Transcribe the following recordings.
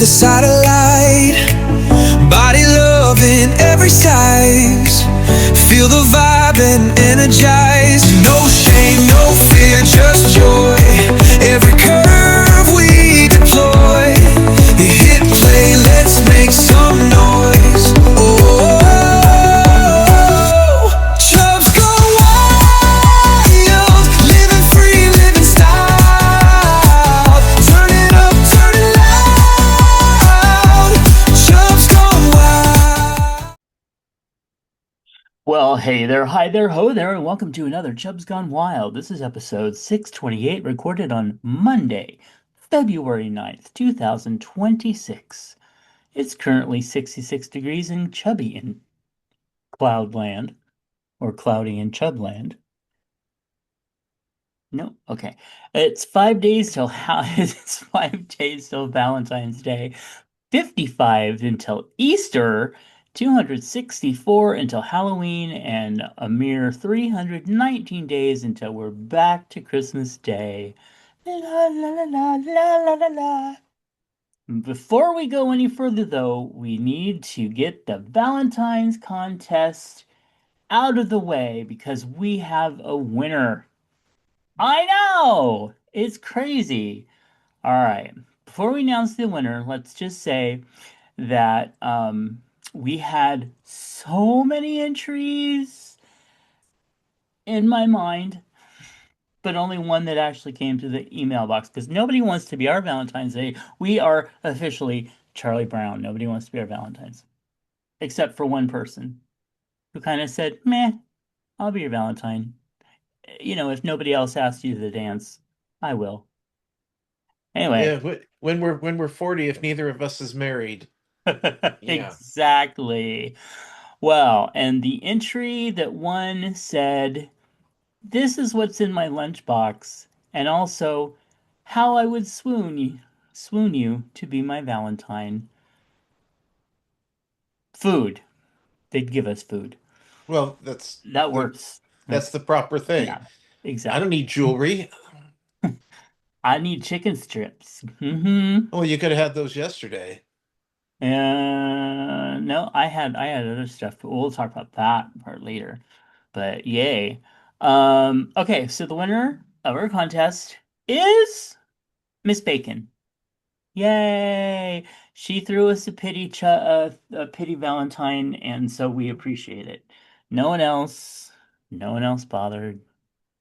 satellite. Body loving every size. Feel the vibe and energize. No shame, no fear, just joy. Every curve we deploy. You hit play, let's make some noise. Oh, Chubs go wild, living free, living style. Turn it up, turn it loud. Chubs go wild. Well, hey there, hi there, ho there, and welcome to another Chubs Gone Wild. This is episode 628, recorded on Monday, February 9th, 2026. It's currently 66 degrees in Chubby in Cloudland, or cloudy in Chubland. No, okay. It's 5 days till it's 5 days till Valentine's Day. 55 until Easter, 264 until Halloween, and a mere 319 days until we're back to Christmas Day. La la la la la la la la. Before we go any further, though, we need to get the Valentine's contest out of the way because we have a winner. I know! It's crazy. All right. Before we announce the winner, let's just say that we had so many entries in my mind, but only one that actually came to the email box because nobody wants to be our Valentine's Day. We are officially Charlie Brown. Nobody wants to be our Valentine's, except for one person who kind of said, meh, I'll be your Valentine. You know, if nobody else asks you to dance, I will. Anyway, Yeah, when we're 40, if neither of us is married. Yeah. exactly. Well, and the entry that one said, this is what's in my lunchbox, and also how I would swoon you to be my Valentine. Food. They'd give us food. Well, that's That the works. that's That's the proper thing. yeah, I don't exactly. need jewelry. I need chicken strips. Mm-hmm. Oh, you could have had those yesterday. No, I had other stuff, but we'll talk about that part later. But yay. Okay, so the winner of our contest is Miss Bacon. Yay! She threw us a pity Valentine, and so we appreciate it. No one else, no one else bothered.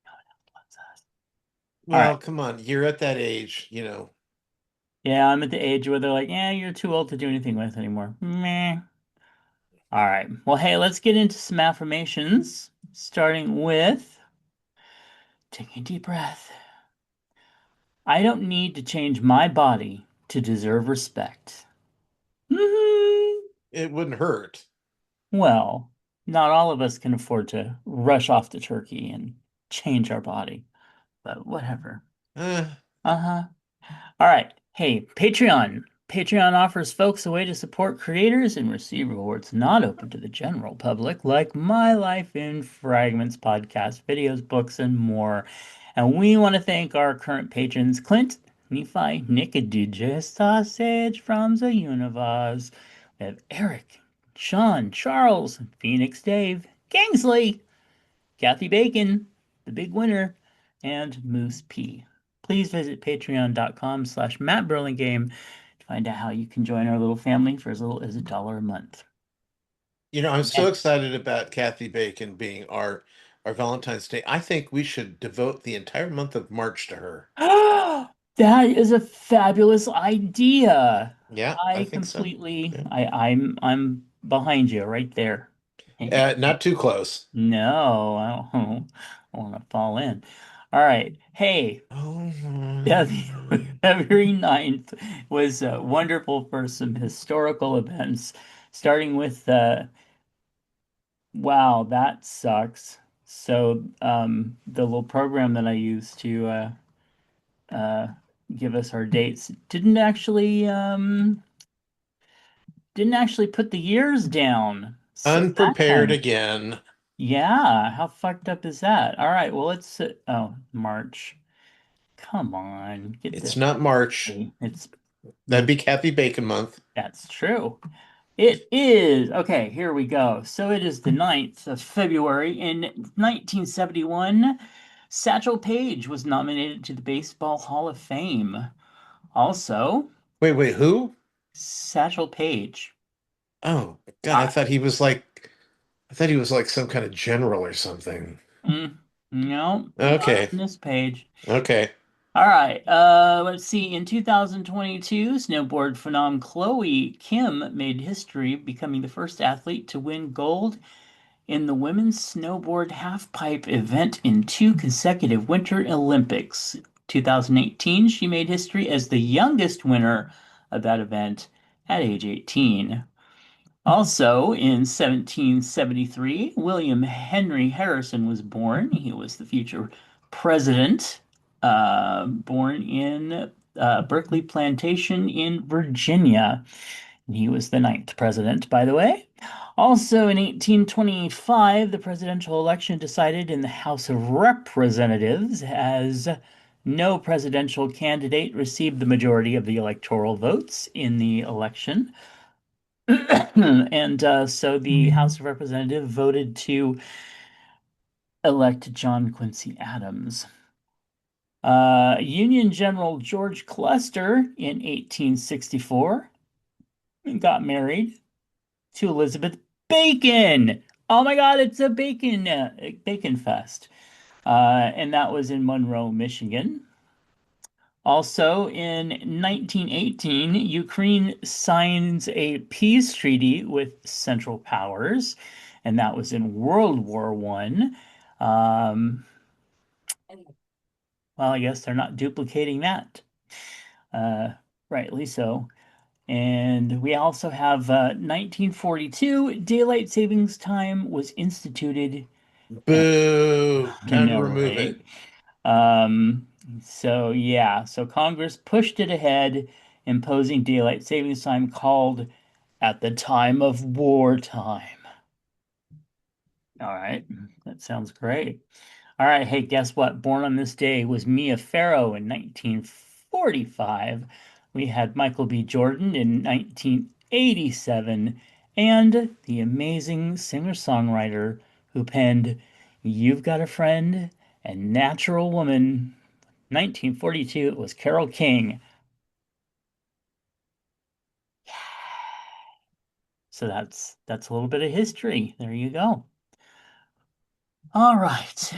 No one else loves us. All right. Well, come on, you're at that age. Yeah, I'm at the age where they're like, yeah, you're too old to do anything with anymore. Meh. All right. Well, hey, let's get into some affirmations, starting with taking a deep breath. I don't need to change my body to deserve respect. Hmm. It wouldn't hurt. Well, not all of us can afford to rush off to Turkey and change our body, but whatever. Uh, Uh-huh. All right. Hey, Patreon. Patreon offers folks a way to support creators and receive rewards not open to the general public, like My Life in Fragments podcast, videos, books, and more. And we want to thank our current patrons, Clint, Nephi, Nick, DJ Sausage from the Universe. We have Eric, Sean, Charles, Phoenix Dave, Kingsley, Kathy Bacon, the big winner, and Moose P. Please visit patreon.com/Matt Burlingame to find out how you can join our little family for as little as $1 a month. I'm Yeah. so excited about Kathy Bacon being our Valentine's Day. I think we should devote the entire month of March to her. That is a fabulous idea. Yeah, I I think so. completely, Yeah. I'm behind you right there. Not too close. No, I don't want to fall in. All right. Hey, Oh, February 9th was wonderful for some historical events, starting with wow, that sucks. So, the little program that I used to uh, give us our dates didn't actually put the years down. So that unprepared kind of, again. yeah, how fucked up is that? All right, well, oh, March. Come on, get It's this. not March. It's That'd be Kathy Bacon month. That's true. It is. Okay, here we go. So it is the 9th of February in 1971. Satchel Paige was nominated to the Baseball Hall of Fame. Also, Wait, who? Satchel Paige. Oh, God, I, I thought he was like some kind of general or something. no, not Okay, on this page. okay. All right. Let's see. In 2022, snowboard phenom Chloe Kim made history, becoming the first athlete to win gold in the women's snowboard halfpipe event in two consecutive Winter Olympics. 2018, she made history as the youngest winner of that event at age 18. Also, in 1773, William Henry Harrison was born. He was the future president, born in Berkeley Plantation in Virginia. And he was the ninth president, by the way. Also, in 1825, the presidential election decided in the House of Representatives as no presidential candidate received the majority of the electoral votes in the election. And so the House of Representatives voted to elect John Quincy Adams. Union General George Cluster in 1864 got married to Elizabeth Bacon. Oh my God, it's a bacon fest. And that was in Monroe, Michigan. Also, in 1918, Ukraine signs a peace treaty with Central Powers, and that was in World War One. Well, I guess they're not duplicating that. Uh, Rightly so. And we also have 1942, daylight savings time was instituted. And Boo! I Time to know, remove right? it. Um, so yeah, so Congress pushed it ahead, imposing daylight savings time called at the time of wartime. All right, that sounds great. All right, hey, guess what? Born on this day was Mia Farrow in 1945. We had Michael B. Jordan in 1987, and the amazing singer-songwriter who penned You've Got a Friend and Natural Woman 1942, it was Carole King. So that's a little bit of history. There you go. All right.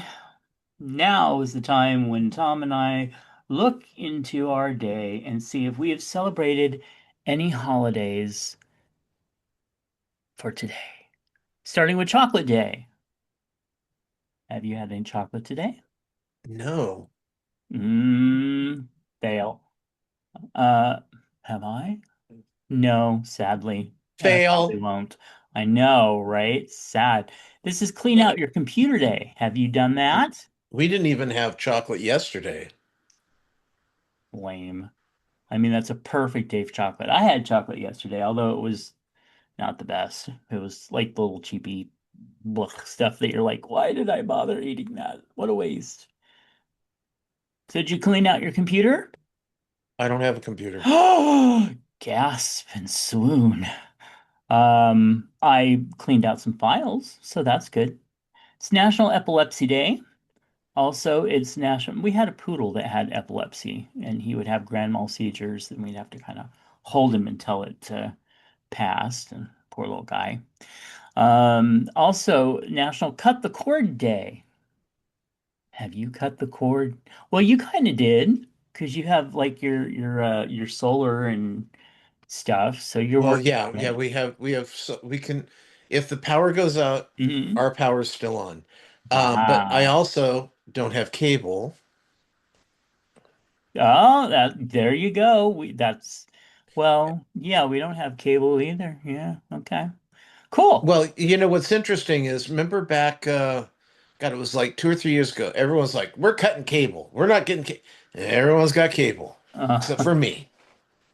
Now is the time when Tom and I look into our day and see if we have celebrated any holidays for today. Starting with Chocolate Day. Have you had any chocolate today? No. Mmm, fail. Uh, have I? No, sadly. And I probably Fail. won't. I know, right? Sad. This is Clean Out Your Computer Day. Have you done that? We didn't even have chocolate yesterday. Lame. I mean, that's a perfect day for chocolate. I had chocolate yesterday, although it was not the best. It was like the little cheapy blech stuff that you're like, why did I bother eating that? What a waste. So did you clean out your computer? I don't have a computer. Gasp and swoon. I cleaned out some files, so that's good. It's National Epilepsy Day. Also, it's national. We had a poodle that had epilepsy, and he would have grand mal seizures, and we'd have to kind of hold him until it passed. And poor little guy. Also, National Cut the Cord Day. Have you cut the cord? Well, you kind of did because you have like your solar and stuff, so you're Well, working yeah, on yeah, it. we have so we can if the power goes out, Hmm. our power's still on. But I Ah. also don't have cable. Oh, that there you go. That's well, yeah, we don't have cable either. Yeah, okay. Cool. Well, you know what's interesting is remember back God, it was like 2 or 3 years ago. Everyone's like, "We're cutting cable. We're not getting cable." Everyone's got cable except Uh, for me.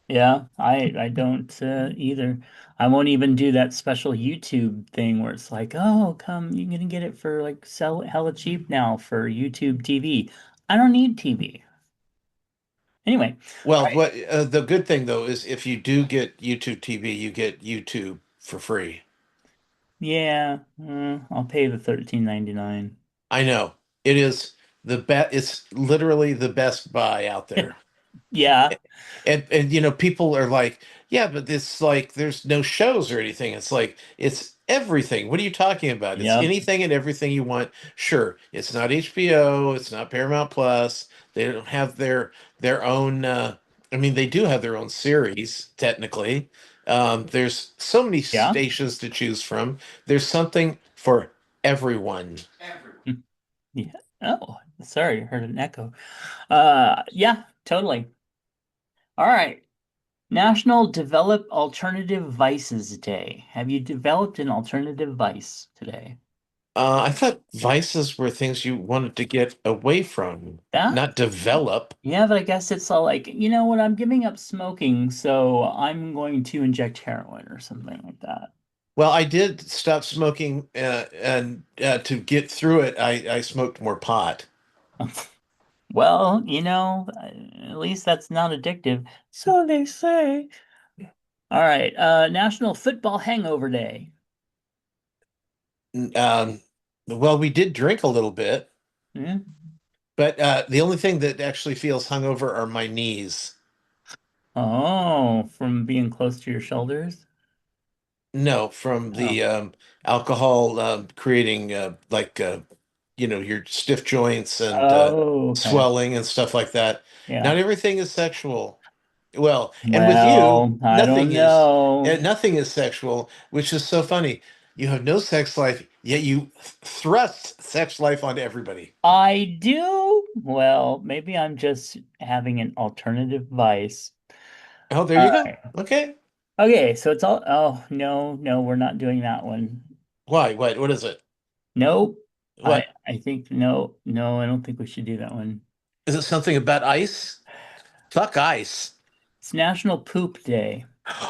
yeah, I don't either. I won't even do that special YouTube thing where it's like, "Oh, come, you're gonna get it for like sell it hella cheap now for YouTube TV." I don't need TV. Anyway, all Well, right. what the good thing though is if you do get YouTube TV, you get YouTube for free. Yeah, I'll pay the 13.99. I know it is the best. It's literally the best buy out there. Yeah. And people are like, yeah, but it's like there's no shows or anything. It's like it's everything. What are you talking about? It's Yep. anything and everything you want. Sure, it's not HBO, it's not Paramount Plus. They don't have their own I mean they do have their own series technically. There's so many Yeah. stations to choose from. There's something for everyone. Mm, yeah. Oh, sorry, I heard an echo. Yeah, totally. All right. National Develop Alternative Vices Day. Have you developed an alternative vice today? I thought vices were things you wanted to get away from, Yeah? not develop. Yeah, but I guess it's all like, you know what, I'm giving up smoking, so I'm going to inject heroin or something like that. Well, I did stop smoking, and to get through it, I smoked more pot. Well, at least that's not addictive. So they say. All right, National Football Hangover Day. Um, well, we did drink a little bit, Hmm? but the only thing that actually feels hungover are my knees. Oh, from being close to your shoulders? No, from Oh. the alcohol creating your stiff joints and Oh, okay. swelling and stuff like that. Yeah. Not everything is sexual. Well, and with you, Well, I don't know. nothing is sexual, which is so funny. You have no sex life, yet you thrust sex life onto everybody. I do. Well, maybe I'm just having an alternative vice. Oh, there All you go. right. Okay. Okay, so it's all, oh, no, no, we're not doing that one. Why? What is it? Nope. I What? I think no, no, I don't think we should do that one. Is it something about ice? Fuck ice. It's National Poop Day.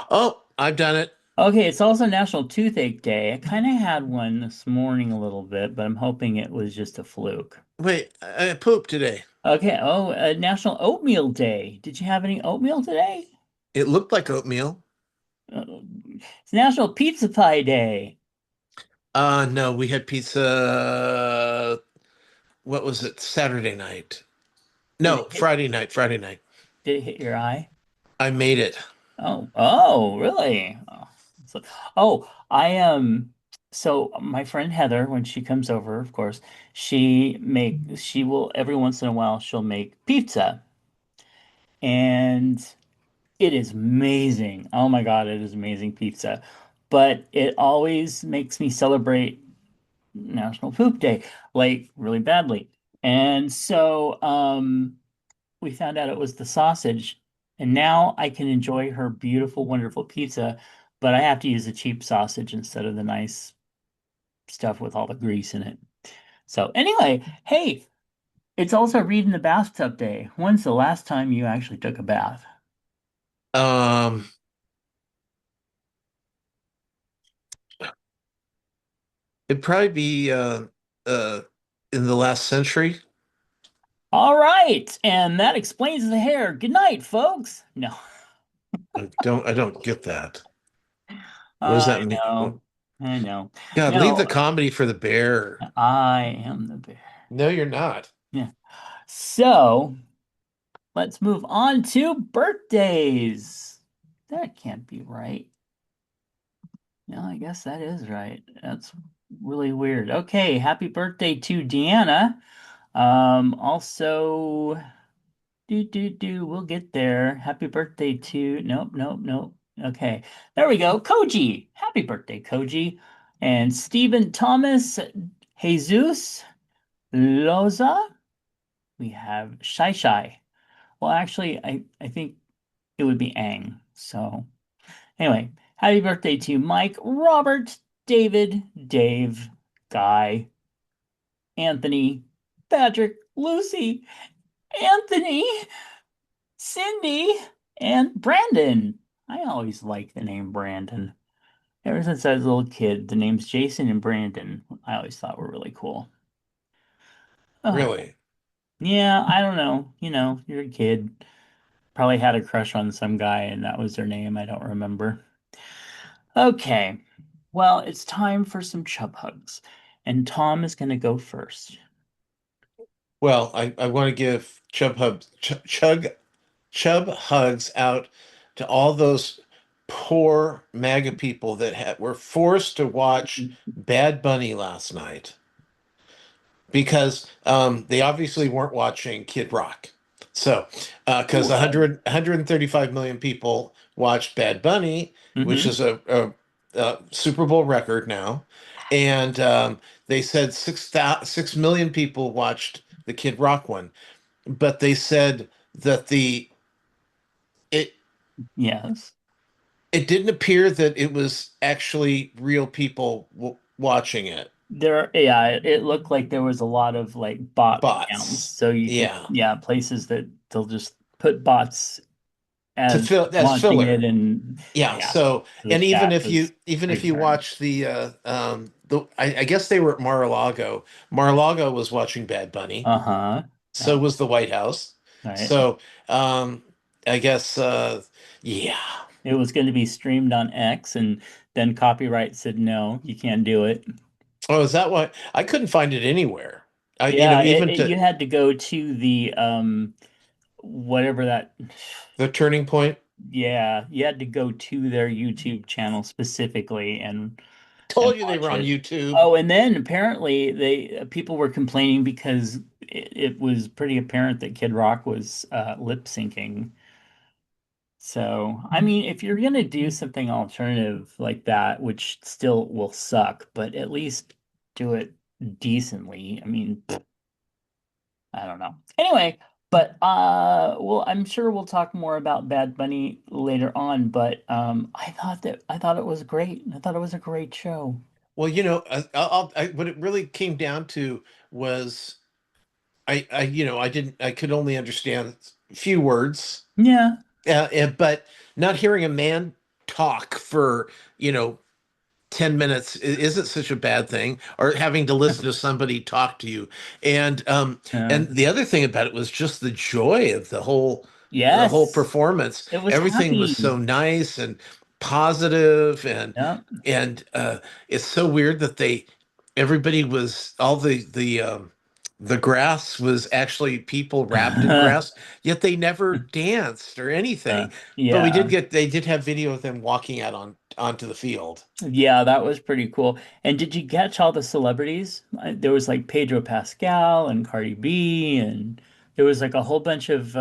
Oh, I've done it. Okay, it's also National Toothache Day. I kind of had one this morning a little bit, but I'm hoping it was just a fluke. Wait, I pooped today. Okay, oh, National Oatmeal Day. Did you have any oatmeal today? It looked like oatmeal. Uh, it's National Pizza Pie Day. No, we had pizza. What was it? Saturday night. Did No, it hit, Friday night. Friday night. did it hit your eye? I made it. Oh, oh, really? Oh, so, oh, so my friend Heather, when she comes over, of course, she will every once in a while she'll make pizza, and it is amazing. Oh my God, it is amazing pizza. But it always makes me celebrate National Poop Day, like really badly. And so we found out it was the sausage, and now I can enjoy her beautiful, wonderful pizza, but I have to use a cheap sausage instead of the nice stuff with all the grease in it. So anyway, hey, it's also read in the bathtub day. When's the last time you actually took a bath? Um, it'd probably be uh in the last century. All right, and that explains the hair. Good night, folks. No, I don't get that. What does I that mean? know, I know. God, leave the No, comedy for the bear. I am the bear. No, you're not. Yeah. So let's move on to birthdays. That can't be right. No, I guess that is right. That's really weird. Okay, happy birthday to Deanna. Also, we'll get there. Happy birthday to, nope, nope, nope. Okay, there we go. Koji. Happy birthday, Koji. And Stephen Thomas, Jesus, Loza. We have Shai Shai. Well, actually, I think it would be Ang. So, anyway, happy birthday to Mike, Robert, David, Dave, Guy, Anthony, Patrick, Lucy, Anthony, Cindy, and Brandon. I always like the name Brandon. Ever since I was a little kid, the names Jason and Brandon I always thought were really cool. Oh, Really? yeah, I don't know. You're a kid. Probably had a crush on some guy and that was their name. I don't remember. Okay. Well, it's time for some chub hugs. And Tom is going to go first. Well, I want to give Chub hugs out to all those poor MAGA people that were forced to watch Bad Bunny last night because they obviously weren't watching Kid Rock. So, because Well, 135 million people watched Bad Bunny, which hmm is a Super Bowl record now, and they said 6 million people watched the Kid Rock one, but they said that it Yes. it didn't appear that it was actually real people watching it. Yeah, it looked like there was a lot of like bot accounts. Bots. So you could, Yeah. yeah, places that they'll just put bots To as fill that's launching it filler. and Yeah. yeah, So, the and even chat if was you crazy hard. watch I guess they were at Mar-a-Lago. Mar-a-Lago was watching Bad Bunny. Uh-huh. So Yeah. was the White House. Right. So, I guess yeah. It was going to be streamed on X and then copyright said no, you can't do it. Oh, is that why I couldn't find it anywhere? Yeah, Even you to had to go to the whatever that the turning point. yeah, you had to go to their YouTube channel specifically and Told you they were watch on it. YouTube. Oh, and then apparently they people were complaining because it was pretty apparent that Kid Rock was lip syncing. So, I mean, if you're gonna do something alternative like that, which still will suck, but at least do it decently. I mean, I don't know. Anyway, but well, I'm sure we'll talk more about Bad Bunny later on, but I thought it was great. I thought it was a great show. Well, what it really came down to was I could only understand a few words, Yeah. but not hearing a man talk for, you know, 10 minutes isn't such a bad thing, or having to listen to somebody talk to you. And the other thing about it was just the joy of the whole Yes. performance. It was Everything was happy. so nice and positive, Yep. and it's so weird that everybody was all the grass was actually people wrapped in grass, yet they never danced or anything. But Yeah. they did have video of them walking out onto the field. Yeah, that was pretty cool. And did you catch all the celebrities? There was like Pedro Pascal and Cardi B, and there was like a whole bunch of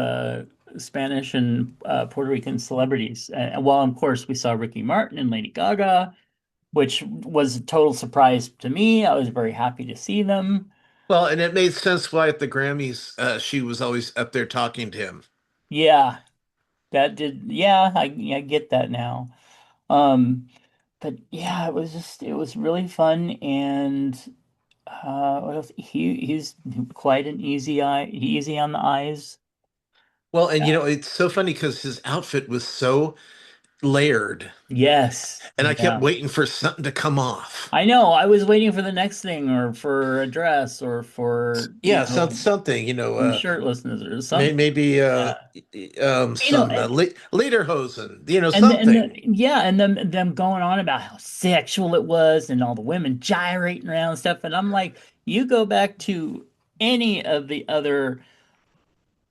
Spanish and Puerto Rican celebrities. Well, of course, we saw Ricky Martin and Lady Gaga, which was a total surprise to me. I was very happy to see them. Well, and it made sense why at the Grammys she was always up there talking to him. Yeah, that did. Yeah, I get that now. Um, but yeah, it was really fun and. What else? He's quite an easy on the eyes. Well, and it's so funny because his outfit was so layered, Yes. and I kept Yeah. waiting for something to come off. I know. I was waiting for the next thing or for a dress or for, Yeah, something, some shirtlessness or something. maybe Yeah. some lederhosen, And something. yeah, and them going on about how sexual it was and all the women gyrating around and stuff. And I'm like, you go back to any of the other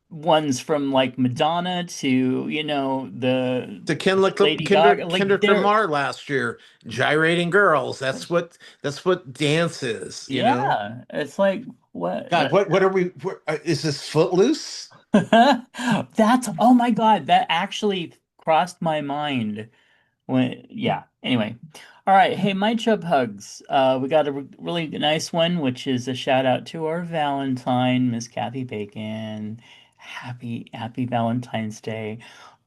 ones from like Madonna to, the To Lady Gaga, like Kendrick they're Lamar last year, gyrating girls. That's what dance is. yeah, it's like what God, what are we? Is this Footloose? that's oh my God, that actually crossed my mind when yeah. Anyway. All right, hey, my chub hugs. We got a really nice one, which is a shout out to our Valentine, Miss Kathy Bacon. Happy Valentine's Day.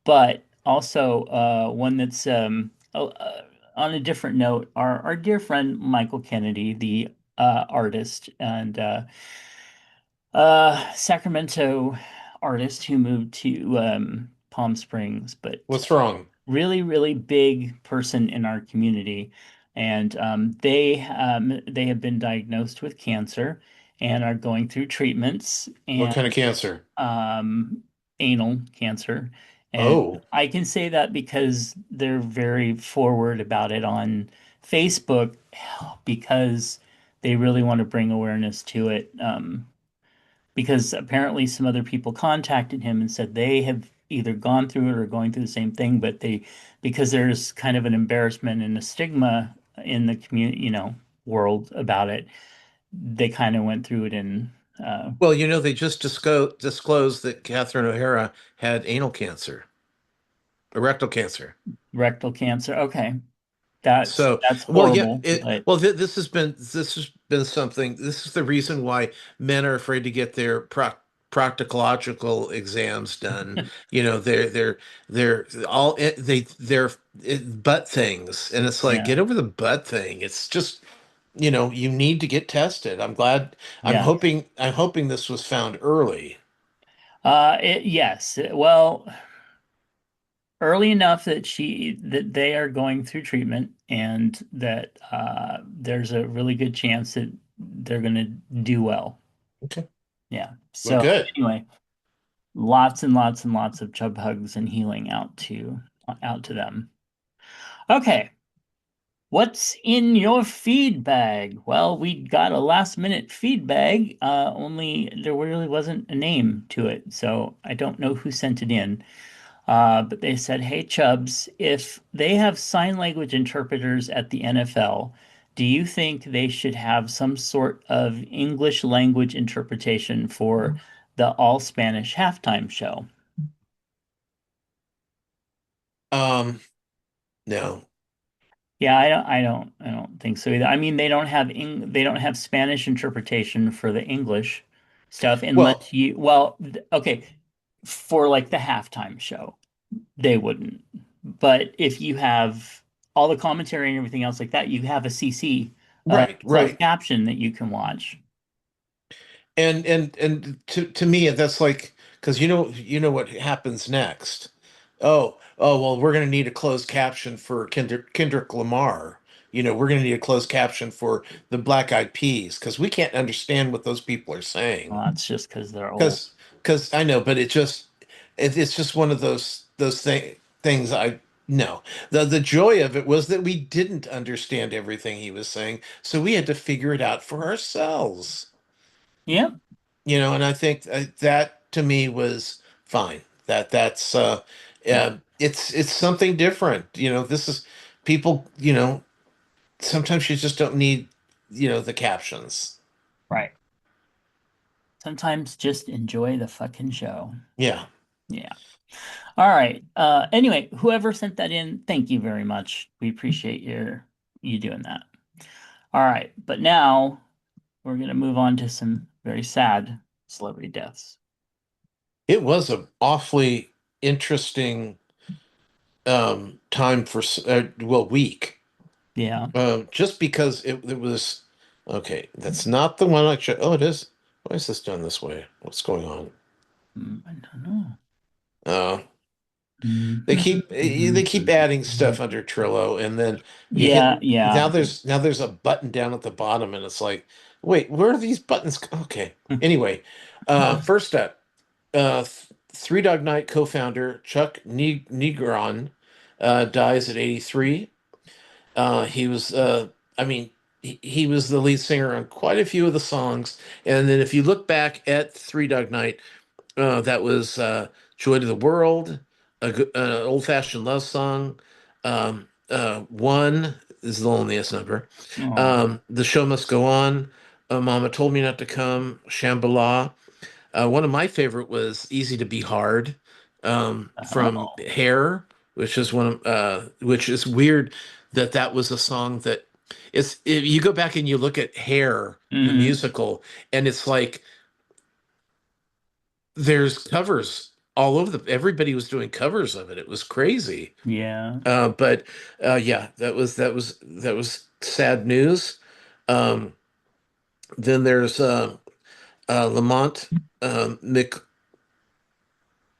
But also one that's on a different note, our dear friend Michael Kennedy, the artist and Sacramento artist who moved to Palm Springs, but What's wrong? really big person in our community. And they have been diagnosed with cancer and are going through treatments. What And kind of cancer? um, anal cancer. And Oh, I can say that because they're very forward about it on Facebook because they really want to bring awareness to it. Because apparently some other people contacted him and said they have either gone through it or going through the same thing, but because there's kind of an embarrassment and a stigma in the community, world about it, they kind of went through it in well, they just disclosed that Catherine O'Hara had anal cancer, rectal cancer. rectal cancer. Okay, that's So, that's well, yeah, horrible, but this has been something. This is the reason why men are afraid to get their proctological exams done. They're all butt things, and it's like, yeah, get over the butt thing. It's just, you need to get tested. I'm glad. I'm yeah. hoping. I'm hoping this was found early. Yes. Well, early enough that they are going through treatment and that there's a really good chance that they're going to do well. Okay. Yeah. Well, So good. anyway, lots and lots and lots of chub hugs and healing out to them. Okay. What's in your feed bag? Well, we got a last minute feed bag, only there really wasn't a name to it, so I don't know who sent it in. But they said, "Hey Chubbs, if they have sign language interpreters at the NFL, do you think they should have some sort of English language interpretation for the all Spanish halftime show?" Um, no. Yeah, I don't think so either. I mean, they don't have Spanish interpretation for the English stuff Well, unless well, okay, for like the halftime show, they wouldn't. But if you have all the commentary and everything else like that, you have a CC, right, closed right. caption that you can watch. And to me that's like, because what happens next. Oh well, we're gonna need a closed caption for Kendrick Lamar. We're gonna need a closed caption for the Black Eyed Peas because we can't understand what those people are saying. Well, that's just because they're old. Because I know, but it's just one of those things. I No, the joy of it was that we didn't understand everything he was saying, so we had to figure it out for ourselves. Yep. And I think that to me was fine. Yeah. It's something different. This is people. Sometimes you just don't need the captions. Right. Sometimes just enjoy the fucking show. Yeah, Yeah. All right. Anyway, whoever sent that in, thank you very much. We appreciate you doing that. All right, but now we're gonna move on to some very sad celebrity deaths. it was an awfully interesting time for week. Yeah. Just because it was okay. That's not the one I should. Oh, it is. Why is this done this way? What's going on? I don't know. Uh, they Mhm. keep they keep adding stuff under Trello, and then you hit. Yeah, yeah. Now there's a button down at the bottom, and it's like, wait, where are these buttons? Okay. Anyway, first up, Three Dog Night co-founder Chuck Negron dies at 83. He was, I mean, he was the lead singer on quite a few of the songs. And then if you look back at Three Dog Night, that was Joy to the World, an old-fashioned love song. One is the loneliest number. Oh. The Show Must Go On. Mama Told Me Not to Come. Shambhala. One of my favorite was Easy to Be Hard, from Oh. Hair, which is weird that was a song that if you go back and you look at Hair, the Hmm. musical, and it's like there's covers all over everybody was doing covers of it. It was crazy. Yeah. But yeah, that was sad news. Um, then there's Lamont Mc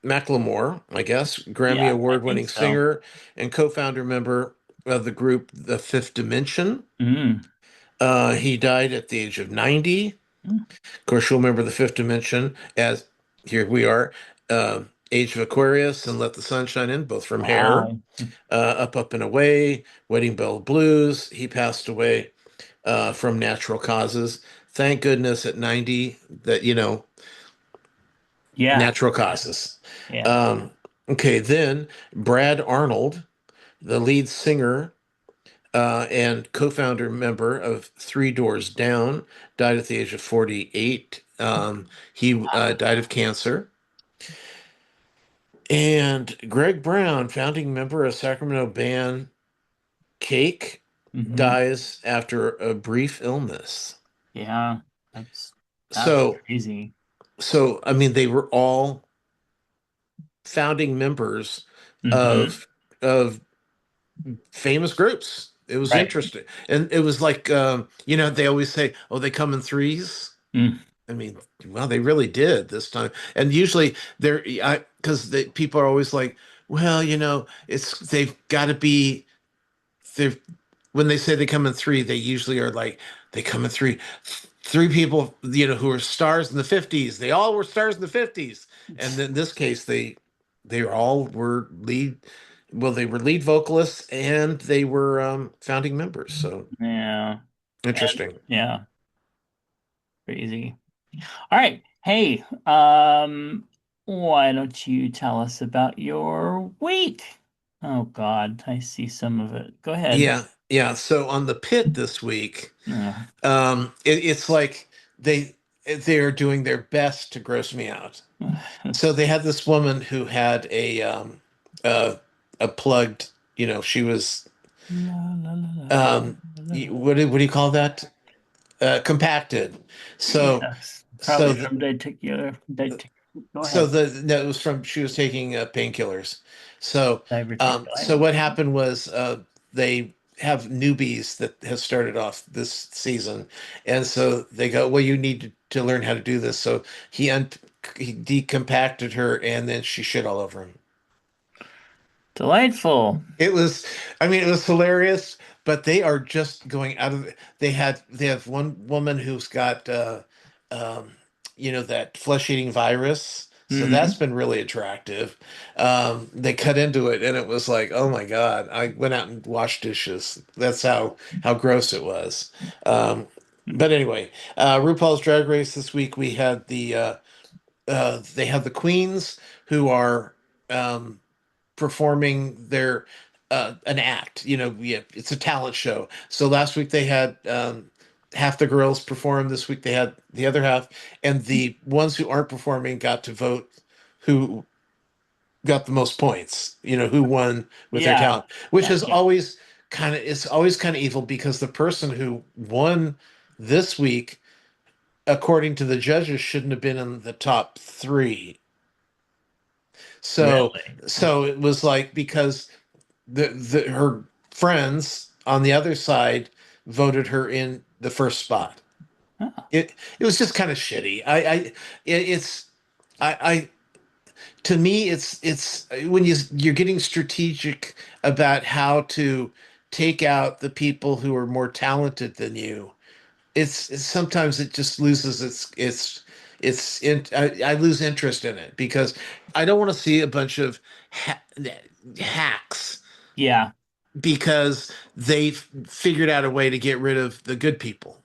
Macklemore, I guess, Grammy Yeah, I think Award-winning so. singer and co-founder member of the group The Fifth Dimension. Mm. He died at the age of 90. Of course, you'll remember The Fifth Dimension as here we are. Age of Aquarius and Let the Sun Shine In, both from Hair. Wow. Up and Away, Wedding Bell Blues. He passed away from natural causes. Thank goodness at 90 that, Yeah. natural Yeah. causes. Yeah. Um, okay, then Brad Arnold, the lead singer and co-founder member of Three Doors Down, died at the age of 48. He died of cancer. And Greg Brown, founding member of Sacramento band Cake, Hmm. dies after a brief illness. Yeah. That's So, crazy. so I mean, they were all founding members Hmm. of famous groups. It was Right. interesting, and it was like they always say, "Oh, they come in threes." Mm. I mean, well, they really did this time. And usually they're because the people are always like, well, it's they've got to be they've when they say they come in three, they usually are like they come in three. Three people, who are stars in the 50s. They all were stars in the 50s. And in this case, they all were they were lead vocalists and they were founding members. So Yeah. And interesting. yeah, crazy. All right. Hey, why don't you tell us about your week? Oh God, I see some of it. Go ahead. Yeah, yeah. So on the pit this week, Uh, it's like they're doing their best to gross me out. So they had this woman who had uh, a plugged, she was la, la, la, la, um, la, la. what do you call that? Compacted. So Yes, so probably the, from Go so ahead. the no, it was from she was taking painkillers. So so Diverticulitis. what happened was they have newbies that have started off this season, and so they go, well, you need to learn how to do this. So he decompacted her, and then she shit all over him. Delightful. It was, I mean, it was hilarious, but they are just going out of. They have one woman who's got, um, that flesh-eating virus, so that's Hmm. been really attractive. They cut into it, and it was like, oh my God! I went out and washed dishes. That's how gross it was. Um, but anyway, RuPaul's Drag Race this week we had they have the queens who are. Um, Performing their an act. Yeah, it's a talent show. So last week they had half the girls perform. This week they had the other half, and the ones who aren't performing got to vote who got the most points. Who won with their Yeah. talent, which is Gotcha. always it's always kind of evil because the person who won this week, according to the judges, shouldn't have been in the top three. So Really? so it was like because her friends on the other side voted her in the first spot. Oh, It was just kind of shitty. It's I to me it's when you're getting strategic about how to take out the people who are more talented than you. It's sometimes it just loses I lose interest in it because I don't want to see a bunch of hacks yeah. because they figured out a way to get rid of the good people.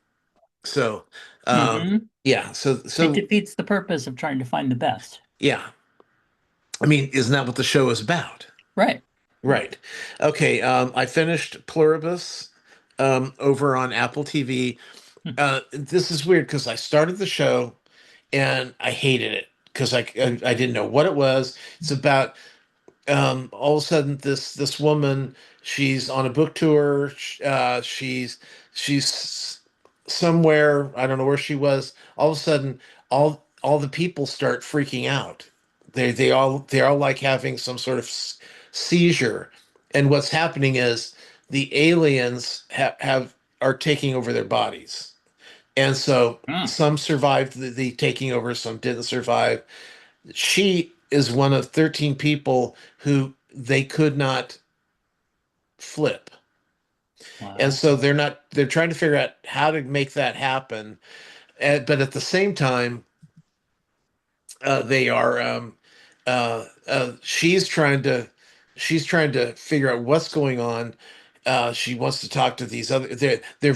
So, Hmm. yeah. It So defeats the purpose of trying to find the best. yeah. I mean, isn't that what the show is about? Right. Right. Okay. I finished Pluribus over on Apple TV. This is weird because I started the show and I hated it because I didn't know what it was. It's about all of a sudden this woman, she's on a book tour. She's somewhere, I don't know where she was. All of a sudden all the people start freaking out. They're all like having some sort of seizure, and what's happening is the aliens have are taking over their bodies, and so Mm. some survived the taking over, some didn't survive. She is one of 13 people who they could not flip. And Wow. so they're trying to figure out how to make that happen. But at the same time, they are she's trying to figure out what's going on. She wants to talk to these other. They're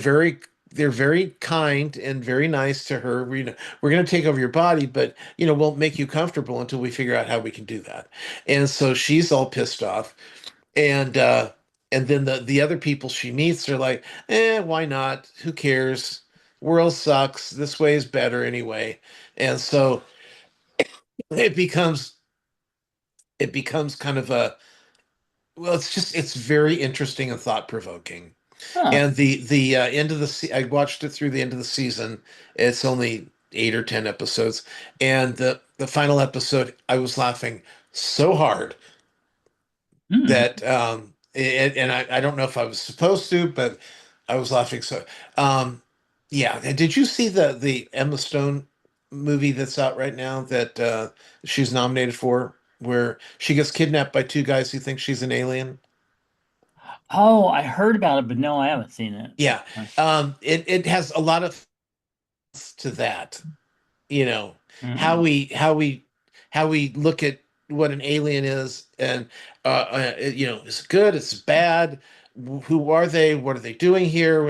very kind and very nice to her. We're going to take over your body, but we'll make you comfortable until we figure out how we can do that. And so she's all pissed off, and then the other people she meets are like, why not? Who cares? World sucks. This way is better anyway. And so it becomes it becomes kind of a well, it's very interesting and thought provoking. Huh. And the end of I watched it through the end of the season. It's only 8 or 10 episodes, and the final episode, I was laughing so hard Hmm. that and I don't know if I was supposed to, but I was laughing so. Yeah, and did you see the Emma Stone movie that's out right now that she's nominated for, where she gets kidnapped by two guys who think she's an alien? Oh, I heard about it, but no, I haven't seen it. Yeah, it has a lot of to that. You know how Mm. we look at what an alien is, and it's good, it's bad. Who are they? What are they doing here?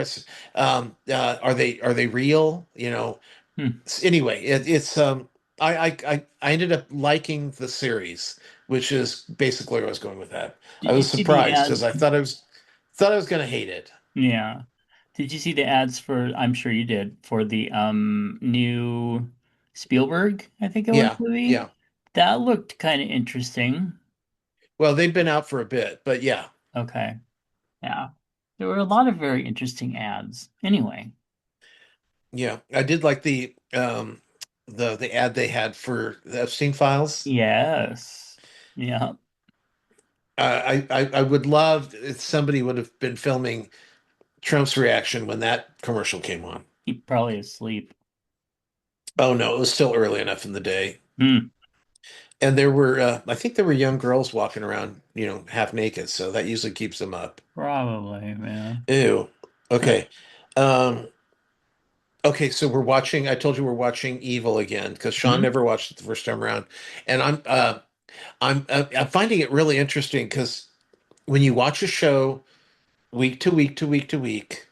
Are they real? Hmm. Anyway, it's I ended up liking the series, which is basically where I was going with that. I Did you was see the surprised because ads? I thought I was going to hate it. Yeah. Did you see the ads for, I'm sure you did, for the new Spielberg, I think it was, Yeah, movie? yeah. That looked kind of interesting. Well, they've been out for a bit, but yeah, Okay. Yeah. There were a lot of very interesting ads. Anyway. yeah. I did like the ad they had for the Epstein files. Yes. Yeah. I would love if somebody would have been filming Trump's reaction when that commercial came on. He probably asleep. Oh no, it was still early enough in the day. Hmm. And I think there were young girls walking around, half naked, so that usually keeps them up. Probably, yeah. Ew. Okay. Um, okay, so I told you we're watching Evil again because Sean Hmm. never watched it the first time around. And I'm finding it really interesting because when you watch a show week to week to week to week,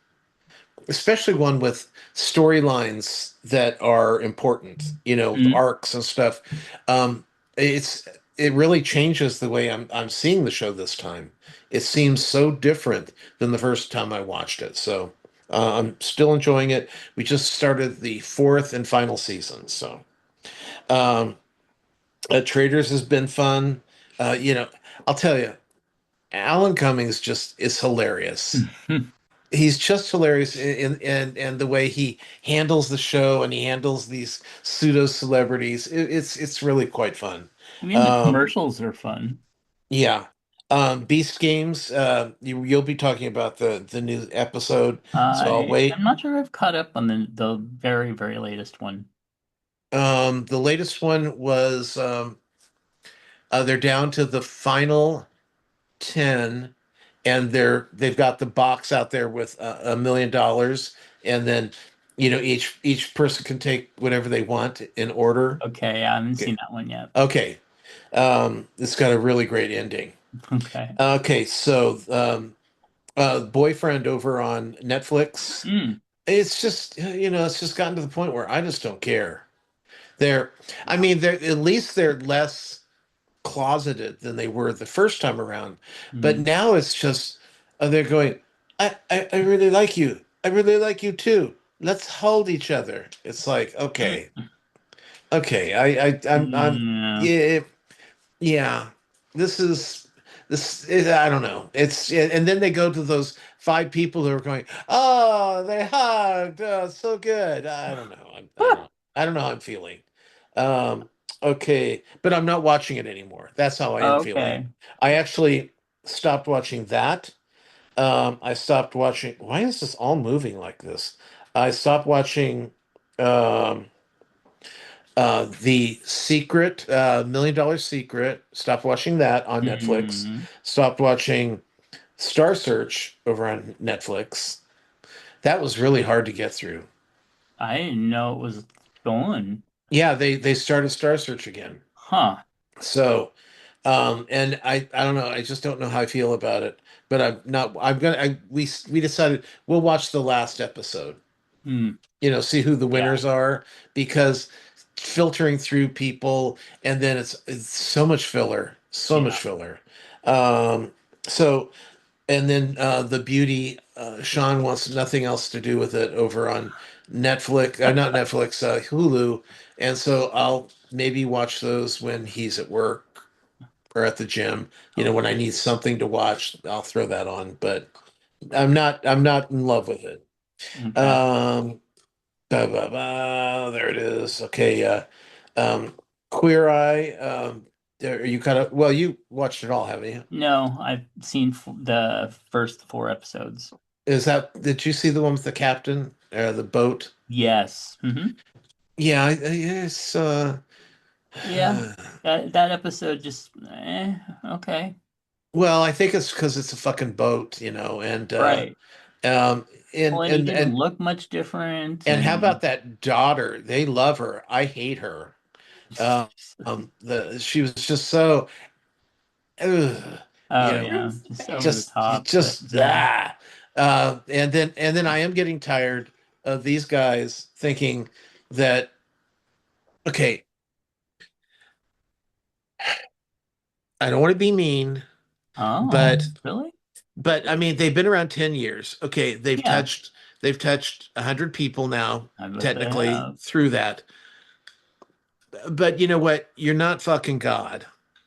especially one with storylines that are important, the Hmm. arcs and stuff. Um, it's it really changes the way I'm seeing the show this time. It seems so different than the first time I watched it. So I'm still enjoying it. We just started the fourth and final season, so um, Traders has been fun. Uh, you know, I'll tell you, Alan Cummings just is hilarious. He's just hilarious in the way he handles the show and he handles these pseudo celebrities. It's really quite fun. Even the Um, commercials are fun. yeah. Beast Games. You'll be talking about the new episode, so I'll I'm wait. not sure I've caught up on the very, very latest one. The latest one was they're down to the final 10, and they've got the box out there with $1 million, and then each person can take whatever they want in order. Okay, I haven't Okay. seen that one yet. Okay. It's got a really great ending. Okay. Okay, so Boyfriend over on Netflix. Mm, It's just it's just gotten to the point where I just don't care. They're I mean they're at least they're less closeted than they were the first time around. But mm, now it's just they're going, I really like you. I really like you too. Let's hold each other. It's like, okay, mm, okay. I'm yeah. yeah, yeah. This is I don't know. And then they go to those five people who are going, oh, they hugged. Oh, so good. I don't know. I don't know how I'm feeling. Um, okay, but I'm not watching it anymore. That's how I am feeling. Okay. I actually stopped watching that. I stopped watching. Why is this all moving like this? I stopped watching um, The Secret, $1 Million Secret. Stopped watching that on Netflix. Hmm. Stopped watching Star Search over on Netflix. That was really hard to get through. I didn't know it was going. Yeah, they started Star Search again. Huh. So, and I don't know. I just don't know how I feel about it. But I'm not. I'm gonna. We decided we'll watch the last episode. Hmm. See who the Yeah. winners are, because filtering through people, and then it's so much filler, so much Yeah. filler. Um, so and then the beauty, Sean wants nothing else to do with it over on Netflix, not Netflix, Hulu, and so I'll maybe watch those when he's at work or at the gym. When I Okay. need something to watch, I'll throw that on. But I'm not in love with it. Okay. Um, there it is. Okay, um, Queer Eye. Are you kind of well? You watched it all, haven't you? No, I've seen the first four episodes. Did you see the one with the captain, the boat? Yes. Hmm. Yeah, it's Yeah. That episode just okay. well, I think it's because it's a fucking boat, and Right. um, Well, and and he and didn't and look much different, and how and about that daughter? They love her. I hate her. The she was just so, ugh, you oh know, yeah, just over the just top. But just yeah. and then I'm getting tired of these guys thinking that, okay, I don't want to be mean, Oh, but really? I mean they've been around 10 years. Okay, Yeah, they've touched 100 people now, I bet they technically have. through that. But you know what? You're not fucking God.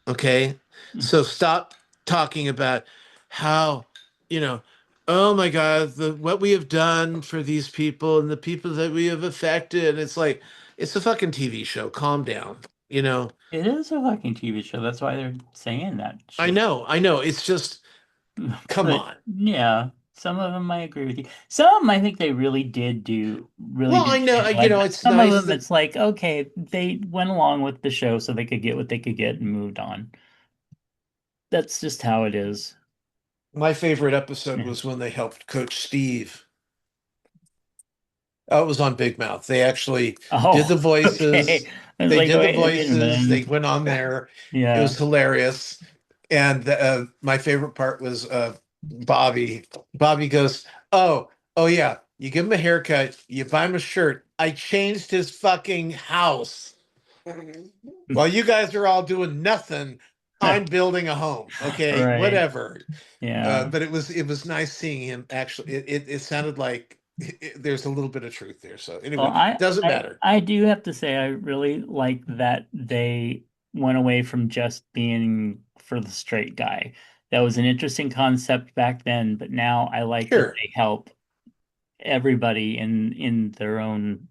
Okay? So stop talking about how, you know, oh my God, what we have done for these people and the people that we have affected. It's like, it's a fucking TV show. Calm down. You know, It is a fucking TV show. That's why they're saying that I shit. know, I know. It's just, come But on. yeah, some of them I agree with you. Some of them I think they really Well, I did know, shit like that. it's Some of nice them that it's like, okay, they went along with the show so they could get what they could get and moved on. That's just how it is. my favorite episode Yeah. was when they helped Coach Steve. Oh, it was on Big Mouth. They actually did the Oh, okay. voices. I was They like, did the wait a voices. They minute. went on there. It Yeah. was hilarious. And my favorite part was Bobby. Bobby goes, "Oh, oh yeah. You give him a haircut. You buy him a shirt. I changed his fucking house. While you guys are all doing nothing, I'm building a home. Okay, Right. whatever." Yeah. But it was nice seeing him actually. It sounded like there's a little bit of truth there. So Well, anyway, doesn't matter. I do have to say I really like that they went away from just being for the straight guy. That was an interesting concept back then, but now I like that Sure. they help everybody in their own,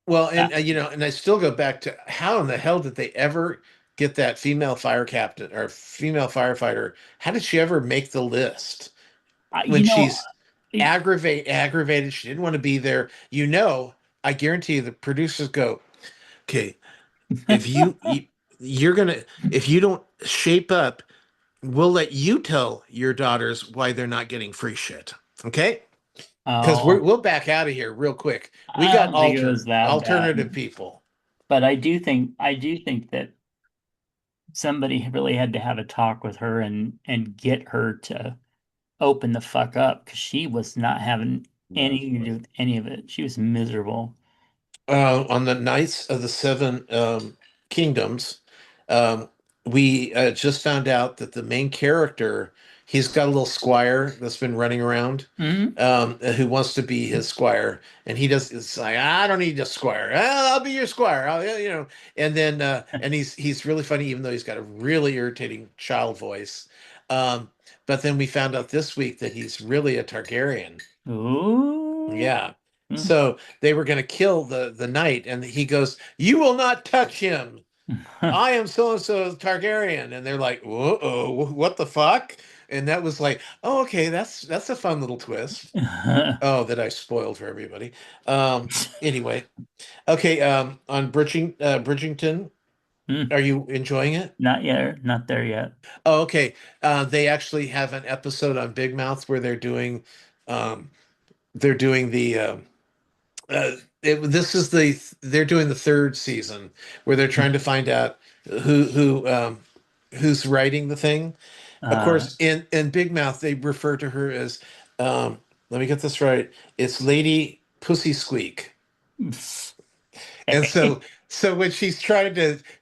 Well, and fashion. and I still go back to how in the hell did they ever get that female fire captain or female firefighter? How did she ever make the list I, when you know, she's it, aggravated? She didn't want to be there. I guarantee you the producers go, okay, if you're gonna if you don't shape up, we'll let you tell your daughters why they're not getting free shit. Okay? Because oh, we'll back out of here real quick. We I got don't think it was that alternative bad, people. but I do think that somebody really had to have a talk with her and get her to open the fuck up because she was not having anything to do with any of it. She was miserable. On the Knights of the Seven Kingdoms, um, we just found out that the main character, he's got a little squire that's been running around, Hmm. who wants to be his squire, and he does. It's like, I don't need a squire. I'll be your squire. And then and he's really funny, even though he's got a really irritating child voice. Um, but then we found out this week that he's really a Targaryen. Ooh. Yeah. So they were going to kill the knight, and he goes, "You will not touch him. I am so and so Targaryen." And they're like, "Whoa, what the fuck?" And that was like, "Oh, okay, that's a fun little twist." Oh, that I spoiled for everybody. Anyway, okay. On Bridgington, Hmm. are you enjoying it? Not yet, not there yet. Oh, okay. They actually have an episode on Big Mouth where um, they're doing the uh, this is they're doing the third season where they're trying to find out who's writing the thing. Of Uh, course, in Big Mouth, they refer to her as, let me get this right. It's Lady Pussy Squeak. And so when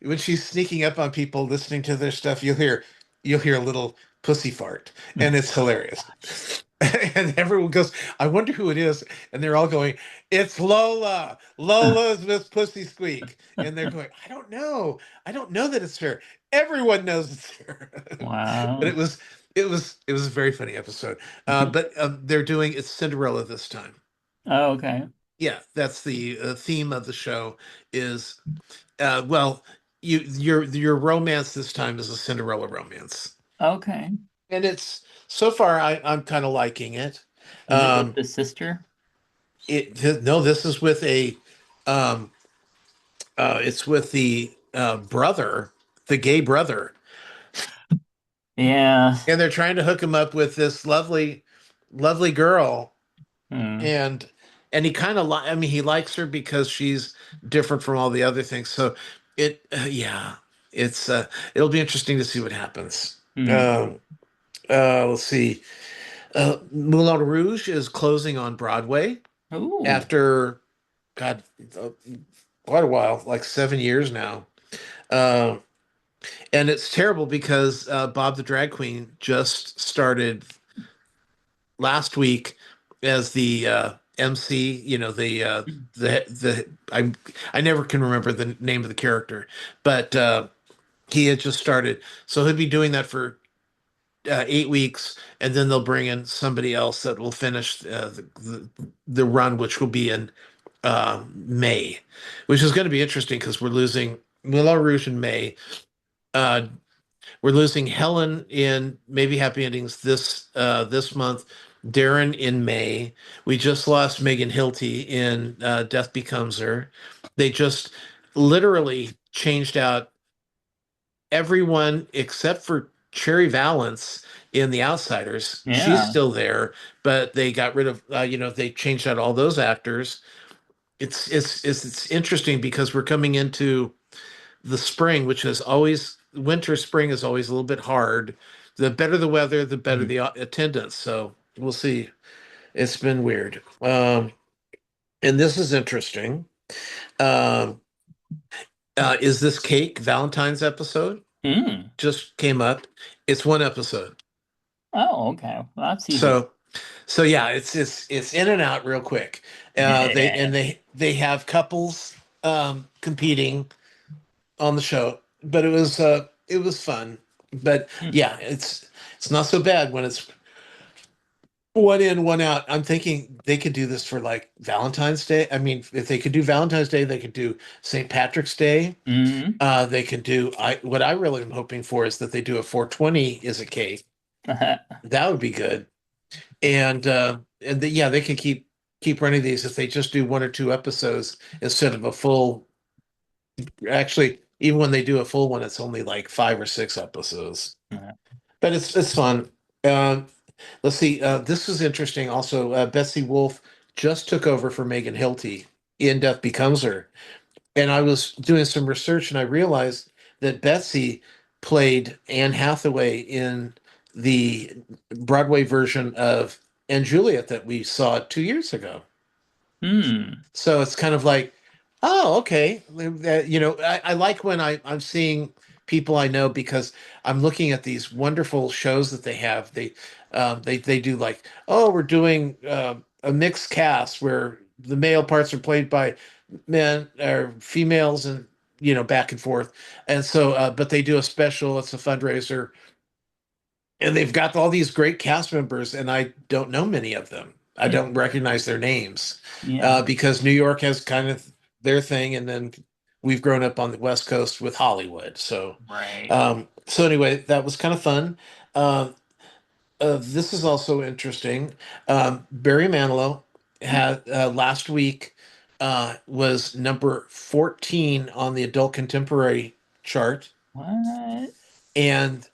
when she's sneaking up on people listening to their stuff, you'll hear a little pussy fart, and it's hilarious. And everyone goes, I wonder who it is. And they're all going, it's Lola. Lola's Miss Pussy Squeak. And they're going, I don't know. I don't know that it's her. Everyone knows it's her. But wow. it was a very funny episode. But they're doing it's Cinderella this time. Oh, okay. Yeah, that's the theme of the show is well, your romance this time is a Cinderella romance. Okay. And it's so far I'm kind of liking it. Is it with Um the sister? no, this is with a um it's with the brother, the gay brother. Yeah. And they're trying to hook him up with this lovely girl. Hmm. And he kind of I mean he likes her because she's different from all the other things. So yeah, it'll be interesting to see what happens. Hmm. Um let's see. Moulin Rouge is closing on Broadway Ooh. after, God, uh, quite a while, like 7 years now. Um, and it's terrible because Bob the Drag Queen just started last week as the MC. I never can remember the name of the character, but he had just started, so he'll be doing that for 8 weeks, and then they'll bring in somebody else that will finish the run, which will be in May, which is going to be interesting because we're losing Moulin Rouge in May. Uh, we're losing Helen in Maybe Happy Endings this month. Darren in May. We just lost Megan Hilty in Death Becomes Her. They just literally changed out everyone except for Cherry Valance in The Outsiders. She's Yeah. still there, but they got rid of they changed out all those actors. It's interesting because we're coming into the spring, which is always winter. Spring is always a little bit hard. The better the weather, the better Hmm. the attendance. So we'll see. It's been weird. And this is interesting. Um, is this Cake Valentine's episode? Hmm. Just came up. It's one episode. Oh, okay. Well, that's easy. So yeah, it's in and out real quick. They have couples competing on the show, but it was fun. But Hmm. yeah, it's not so bad when it's one in, one out. I'm thinking they could do this for like Valentine's Day. I mean, if they could do Valentine's Day, they could do St. Patrick's Day. Hmm. They could do what I really am hoping for is that they do a 420 is a cake. That would be good. And yeah, they can keep running these if they just do one or two episodes instead of a full. Actually, even when they do a full one, it's only like 5 or 6 episodes. But it's fun. Uh, let's see. This is interesting. Also, Betsy Wolf just took over for Megan Hilty in Death Becomes Her, and I was doing some research and I realized that Betsy played Anne Hathaway in the Broadway version of & Juliet that we saw 2 years ago. Hmm. So it's kind of like, oh, okay. I like when I'm seeing people I know because I'm looking at these wonderful shows that they have. They do like, oh, we're doing a mixed cast where the male parts are played by men or females and back and forth. And so, but they do a special. It's a fundraiser and they've got all these great cast members, and I don't know many of them. I Hmm. don't recognize their names Yeah. because New York has kind of their thing, and then we've grown up on the West Coast with Hollywood. So, Right. so anyway, that was kind of fun. Uh, this is also interesting. Barry Manilow had last week was number 14 on the adult contemporary chart. What? And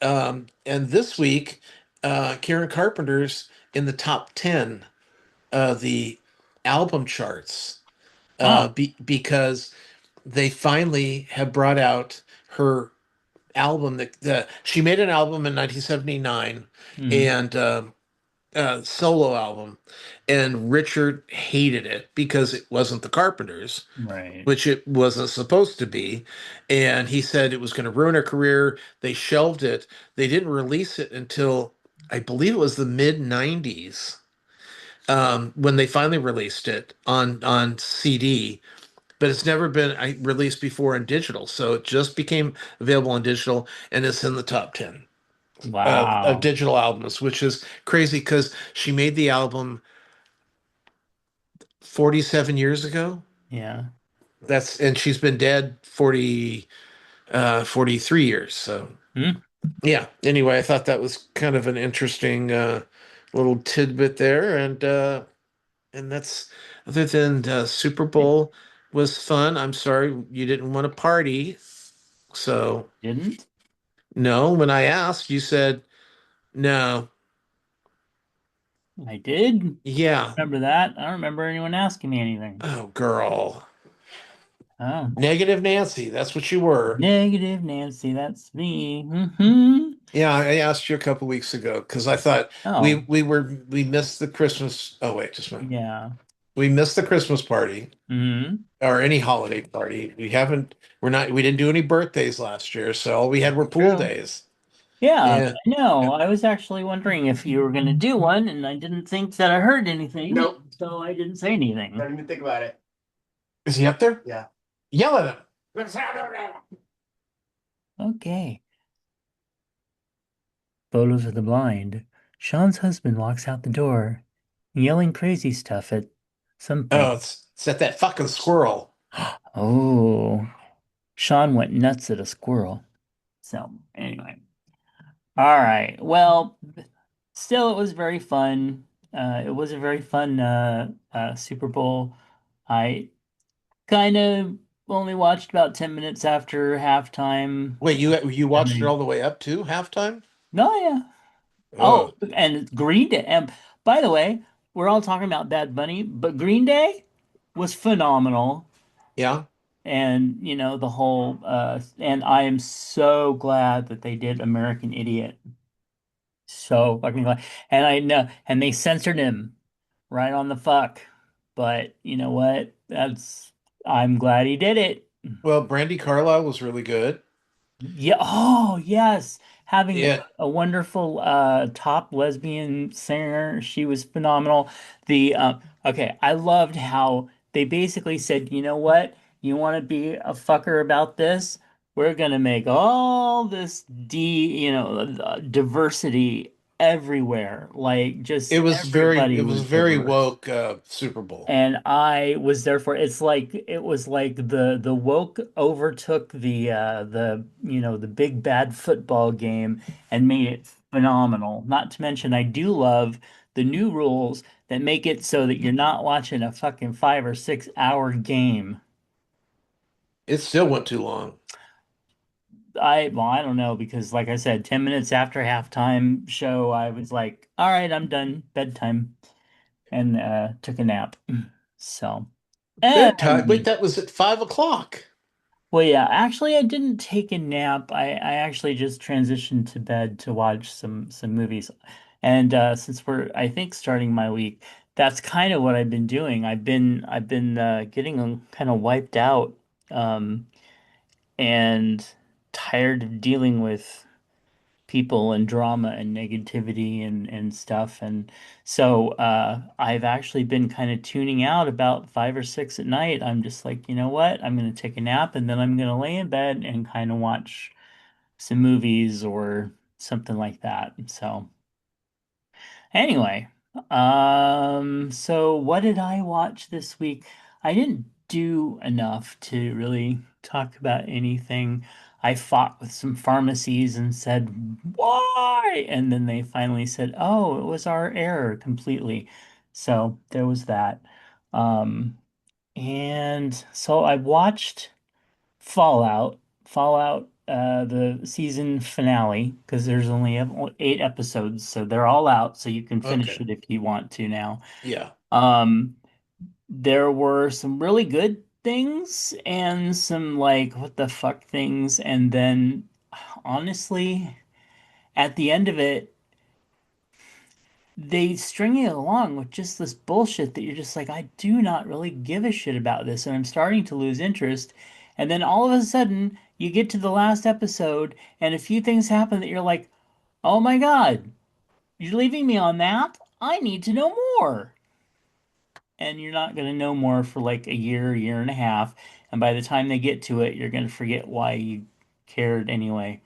this week, Karen Carpenter's in the top 10 of the album charts. Oh. because they finally have brought out her album that she made an album in 1979 Hmm. and solo album, and Richard hated it because it wasn't the Carpenters, Right. which it wasn't supposed to be, and he said it was going to ruin her career. They shelved it. They didn't release it until I believe it was the mid 90s, when they finally released it on CD, but it's never been released before in digital. So it just became available on digital, and it's in the top 10 of Wow. digital albums, which is crazy because she made the album 47 years ago. Yeah. And she's been dead 43 years. So Hmm. yeah. Anyway, I thought that was kind of an interesting little tidbit there, and that's other than Super I Bowl was fun. I'm sorry you didn't want to party. So didn't. no, when I asked, you said no. I did. Yeah. Remember that? I don't remember anyone asking me anything. Oh, girl. Oh. Negative Nancy. That's what you were. Negative Nancy, that's me. Hmm. Yeah, I asked you a couple weeks ago because I thought we Oh, we were we missed the Christmas. Oh wait, just a minute. yeah. We missed the Christmas party Hmm. or any holiday party. We didn't do any birthdays last year, so all we had were pool True. days. Yeah, Yeah. I know. I was actually wondering if you were going to do one, and I didn't think that I heard anything. Nope. So I didn't say anything. Don't even think about it. Is he up there? Yeah. Yell at him. Okay. Photo for the blind. Sean's husband walks out the door, yelling crazy stuff at something. Oh, it's at that fucking squirrel. Oh, Sean went nuts at a squirrel. So, anyway. All right. Well, still, it was very fun. It was a very fun Super Bowl. I kind of only watched about 10 minutes after halftime. Wait, you And watched it they, all the way up to halftime? no, yeah. Oh, Oh, and Green Day. And by the way, we're all talking about Bad Bunny, but Green Day was phenomenal. yeah. And, the whole, and I am so glad that they did American Idiot. So fucking glad. And I know, and they censored him right on the fuck. But you know what? I'm glad he did it. Well, Brandy Carlisle was really good. Yeah. Oh, yes. Having Yeah, a wonderful top lesbian singer. She was phenomenal. Okay, I loved how they basically said, you know what? You want to be a fucker about this? We're gonna make all this diversity everywhere. Like just it everybody was was very diverse. woke Super Bowl. And I was there for it was like the woke overtook the big bad football game and made it phenomenal. Not to mention I do love the new rules that make it so that you're not watching a fucking 5 or 6 hour game. It still went too long. I don't know because like I said, 10 minutes after halftime show, I was like, all right, I'm done, bedtime, and took a nap. So. Bedtime. Wait, And that was at 5 o'clock. Well, yeah, actually, I didn't take a nap. I actually just transitioned to bed to watch some movies. And since we're, I think, starting my week, that's kind of what I've been doing. I've been getting kind of wiped out, um, and tired of dealing with people and drama and negativity and stuff. And so I've actually been kind of tuning out about 5 or 6 at night. I'm just like, you know what? I'm going to take a nap and then I'm going to lay in bed and kind of watch some movies or something like that. So anyway, so what did I watch this week? I didn't do enough to really talk about anything. I fought with some pharmacies and said, why? And then they finally said, oh, it was our error completely. So there was that. Um, and so I watched Fallout, the season finale, because there's only 8 episodes, so they're all out, so you can finish Okay. it if you want to now. Yeah. Um, there were some really good things and some like what the fuck things, and then honestly, at the end of it, they string it along with just this bullshit that you're just like, I do not really give a shit about this, and I'm starting to lose interest. And then all of a sudden, you get to the last episode, and a few things happen that you're like, oh my God, you're leaving me on that? I need to know more. And you're not going to know more for like a year, year and a half. And by the time they get to it, you're going to forget why you cared anyway.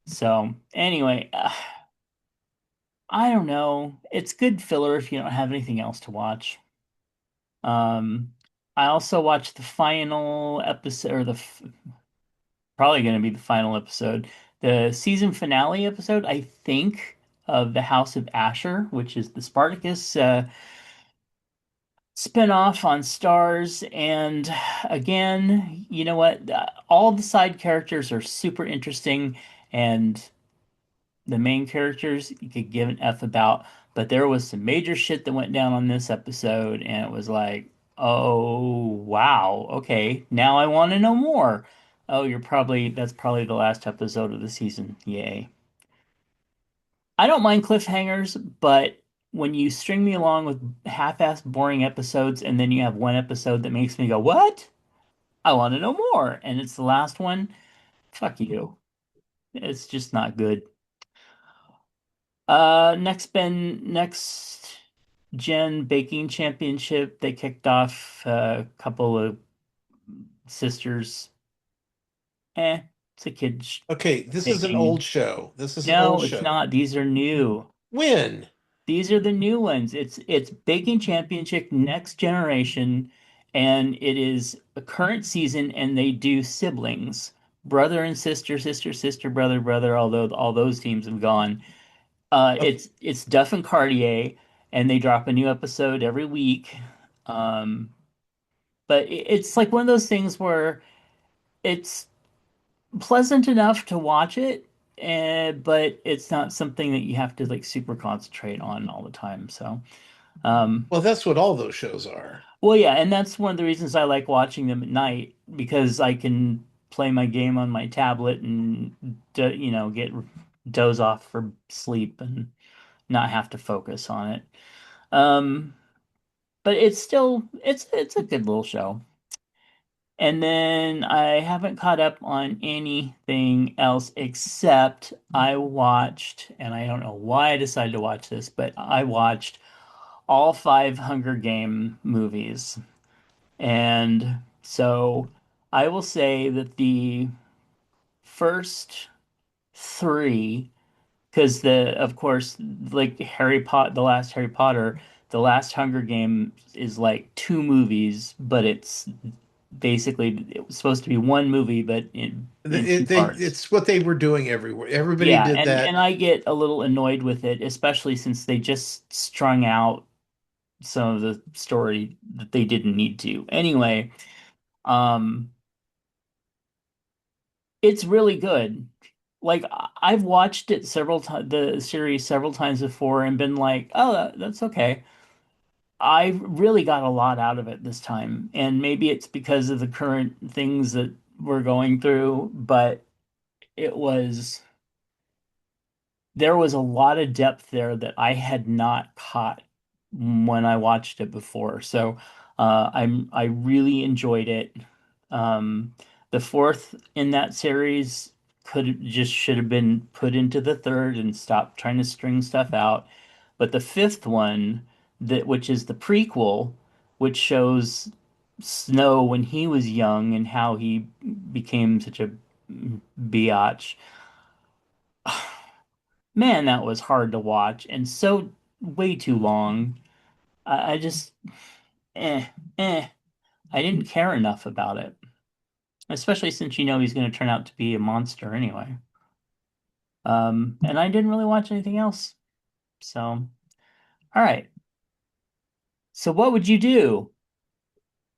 So, anyway, I don't know. It's good filler if you don't have anything else to watch. Um, I also watched the final episode, or probably going to be the final episode, the season finale episode, I think, of The House of Asher, which is the Spartacus spinoff on Stars. And again, you know what? All the side characters are super interesting, and the main characters you could give an F about. But there was some major shit that went down on this episode, and it was like, oh, wow, okay, now I want to know more. Oh, that's probably the last episode of the season. Yay. I don't mind cliffhangers, but when you string me along with half-assed boring episodes and then you have one episode that makes me go, what? I want to know more. And it's the last one, fuck you. It's just not good. Next gen baking championship, they kicked off a couple of sisters. It's a kid's Okay, this is an old baking. show. This is an old No, it's show. not. These are new. When? These are the new ones. It's Baking Championship Next Generation, and it is a current season, and they do siblings, brother and sister, sister, sister, brother, brother. Although all those teams have gone. Okay, It's Duff and Cartier, and they drop a new episode every week. Um, but it's like one of those things where it's pleasant enough to watch it, but it's not something that you have to like super concentrate on all the time. So. Um, well, that's what all those shows are. well, yeah, and that's one of the reasons I like watching them at night because I can play my game on my tablet and get doze off for sleep and not have to focus on it. Um, but it's a good little show. And then I haven't caught up on anything else except I watched, and I don't know why I decided to watch this, but I watched all five Hunger Game movies. And so I will say that the first three, because of course, like the last Harry Potter, the last Hunger Game is like two movies, but it's basically it was supposed to be one movie, but in two parts. It's what they were doing everywhere. Everybody Yeah, did and that. I get a little annoyed with it, especially since they just strung out some of the story that they didn't need to. Anyway, um, it's really good. Like I've watched it several times, the series several times before, and been like, "Oh, that's okay." I really got a lot out of it this time, and maybe it's because of the current things that we're going through, but it was there was a lot of depth there that I had not caught when I watched it before. So I really enjoyed it. Um, the fourth in that series should have been put into the third and stop trying to string stuff out. But the fifth one, which is the prequel, which shows Snow when he was young and how he became such a biatch. Man, that was hard to watch and so way too long. I just, eh, eh. I didn't care enough about it, especially since you know he's going to turn out to be a monster anyway. And I didn't really watch anything else. So, all right. So, what would you do?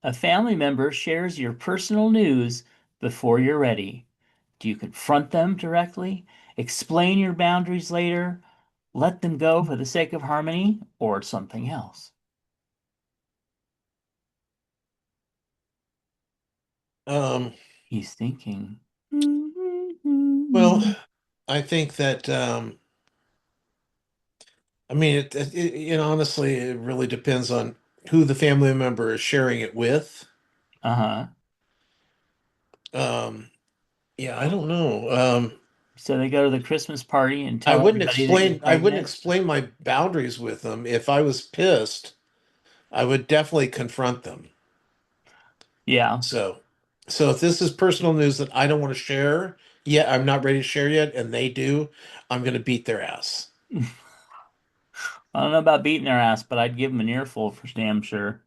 A family member shares your personal news before you're ready. Do you confront them directly? Explain your boundaries later? Let them go for the sake of harmony or something else? Um, He's thinking. well, I think that I mean honestly, it really depends on who the family member is sharing it with. Uh-huh. Um, yeah, I don't know. So they go to the Christmas party and I tell wouldn't everybody that you're explain I wouldn't pregnant. explain my boundaries with them. If I was pissed, I would definitely confront them. Yeah. So, so if this is personal news that I don't want to share yet, I'm not ready to share yet, and they do, I'm going to beat their ass. I don't know about beating their ass, but I'd give them an earful for damn sure.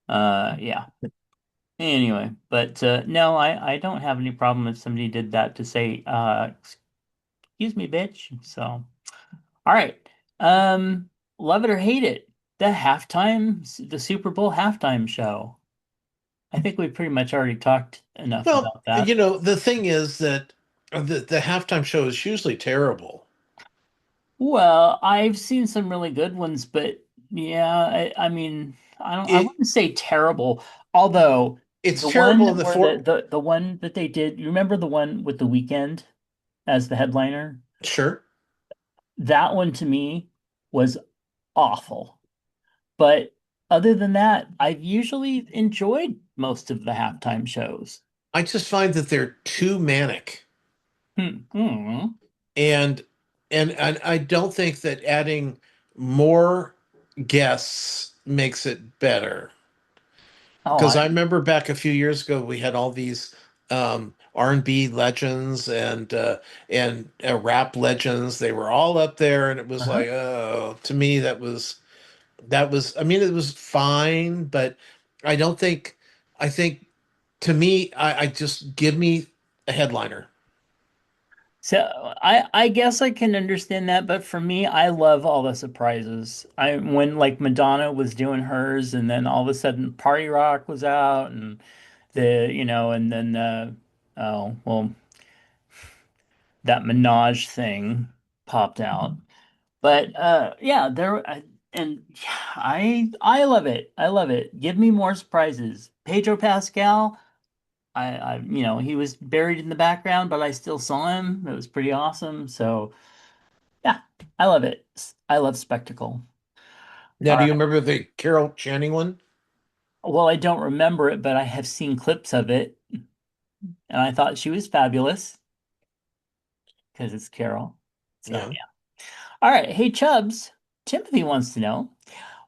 Yeah. Anyway, but no, I don't have any problem if somebody did that to say, excuse me, bitch. So, all right. Love it or hate it, the Super Bowl halftime show. I think we pretty much already talked enough Well, about that. the thing is that the halftime show is usually terrible. Well, I've seen some really good ones, but yeah, I mean, I It wouldn't say terrible. Although it's the one terrible in the where for the one that they did, you remember the one with the Weekend as the headliner? sure. That one to me was awful. But other than that, I've usually enjoyed most of the halftime shows. I just find that they're too manic, Hmm. and and I don't think that adding more guests makes it better. Oh, Because I remember back a few years ago, we had all these R&B legends and rap legends. They were all up there, and it was uh-huh. like, oh, to me, that was. I mean, it was fine, but I don't think. I think to me, I just give me a headliner. So I guess I can understand that, but for me, I love all the surprises. I when like Madonna was doing hers, and then all of a sudden Party Rock was out, and and then oh well, that Minaj thing popped out. But yeah, and yeah, I love it. I love it. Give me more surprises. Pedro Pascal, he was buried in the background, but I still saw him. It was pretty awesome. So yeah, I love it. I love spectacle. Now, All do you right. remember the Carol Channing one? Well, I don't remember it, but I have seen clips of it, and I thought she was fabulous because it's Carol. So Yeah. yeah. All right. Hey, Chubbs. Timothy wants to know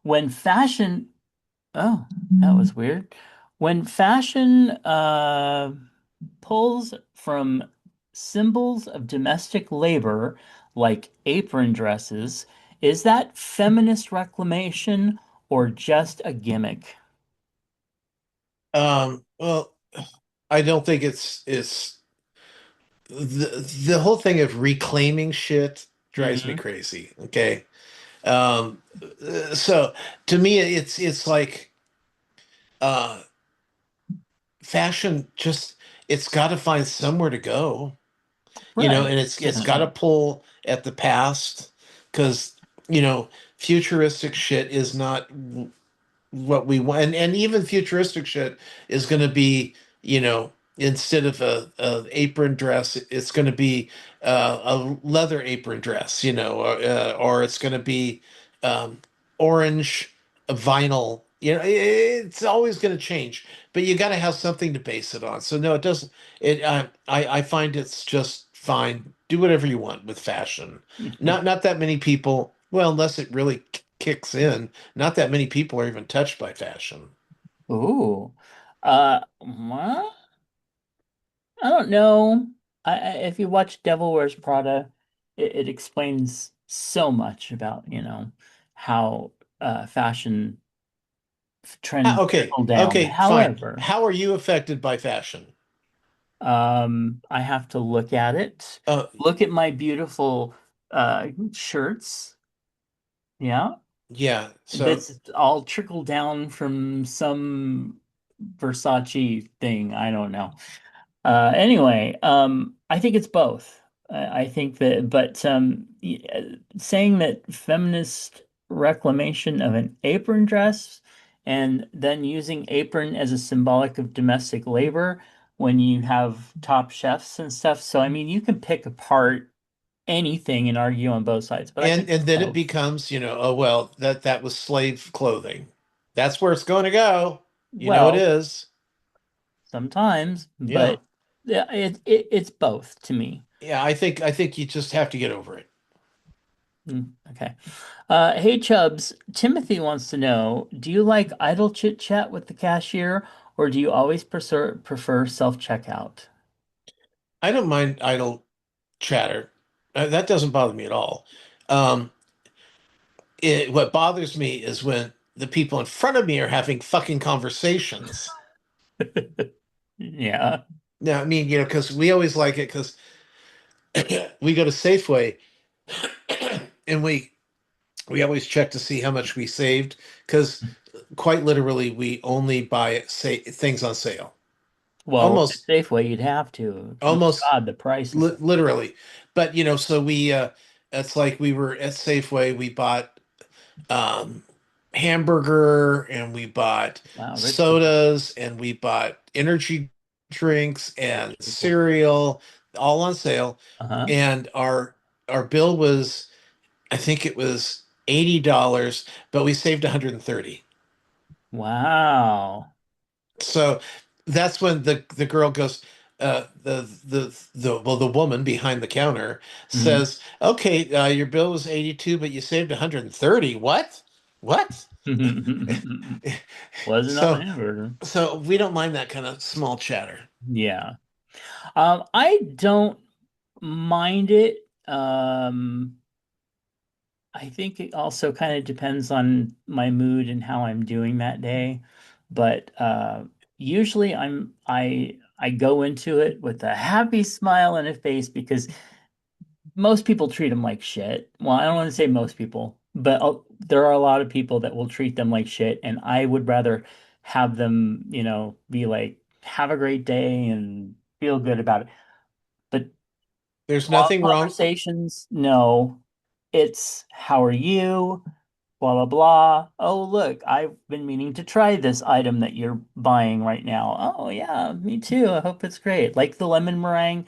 when fashion. Oh, that was weird. When fashion pulls from symbols of domestic labor like apron dresses, is that feminist reclamation or just a gimmick? Well, I don't think it's the whole thing of reclaiming shit drives me Hmm. crazy. Okay. Um, so to me, it's like uh, fashion just it's got to find somewhere to go, Right. and it's got to Definitely. pull at the past because futuristic shit is not what we want, and even futuristic shit is going to be, instead of a apron dress, it's going to be a leather apron dress, or it's going to be um, orange vinyl. It's always going to change, but you got to have something to base it on. So no, it doesn't. I find it's just fine. Do whatever you want with fashion. Not that many people. Well, unless it really kicks in, not that many people are even touched by fashion. Ooh. Well, I don't know. If you watch Devil Wears Prada, it explains so much about, how fashion trends Okay, trickle down. okay, fine. However, How are you affected by fashion? I have to look at it. Uh, Look at my beautiful shirts. Yeah. yeah. So, That's all trickled down from some Versace thing. I don't know. Anyway, I think it's both. I think that, but saying that feminist reclamation of an apron dress and then using apron as a symbolic of domestic labor when you have top chefs and stuff. So, I mean, you can pick apart anything and argue on both sides, but I think And it's then it both. becomes, oh well, that was slave clothing. That's where it's going to go. It Well, is. sometimes, Yeah. but yeah, it's both to me. Yeah, I think you just have to get over it. Okay. Hey Chubbs, Timothy wants to know, do you like idle chit chat with the cashier or do you always prefer self-checkout? I don't mind idle chatter. That doesn't bother me at all. Um, what bothers me is when the people in front of me are having fucking conversations. Yeah. Now, I mean, because we always like it because we go to Safeway and we always check to see how much we saved because quite literally we only buy say things on sale. Well, at Almost Safeway, you'd have to. My almost God, the prices. literally. But so we it's like we were at Safeway, we bought um hamburger and we bought Wow, rich people. sodas and we bought energy drinks and Rich people. cereal all on sale. Uh-huh. And our bill was, I think it was $80, but we saved 130. Wow. So that's when the girl goes, the woman behind the counter Mhm. says, "Okay, your bill was 82, but you saved 130. What? What?" Wasn't on the So hamburger. so we don't mind that kind of small chatter. Yeah. I don't mind it. I think it also kind of depends on my mood and how I'm doing that day. But usually I go into it with a happy smile and a face because most people treat them like shit. Well, I don't want to say most people, but there are a lot of people that will treat them like shit, and I would rather have them, be like, have a great day and feel good about it. But There's long nothing wrong. conversations, no. It's how are you? Blah blah blah. Oh, look, I've been meaning to try this item that you're buying right now. Oh yeah, me too. I hope it's great. Like the lemon meringue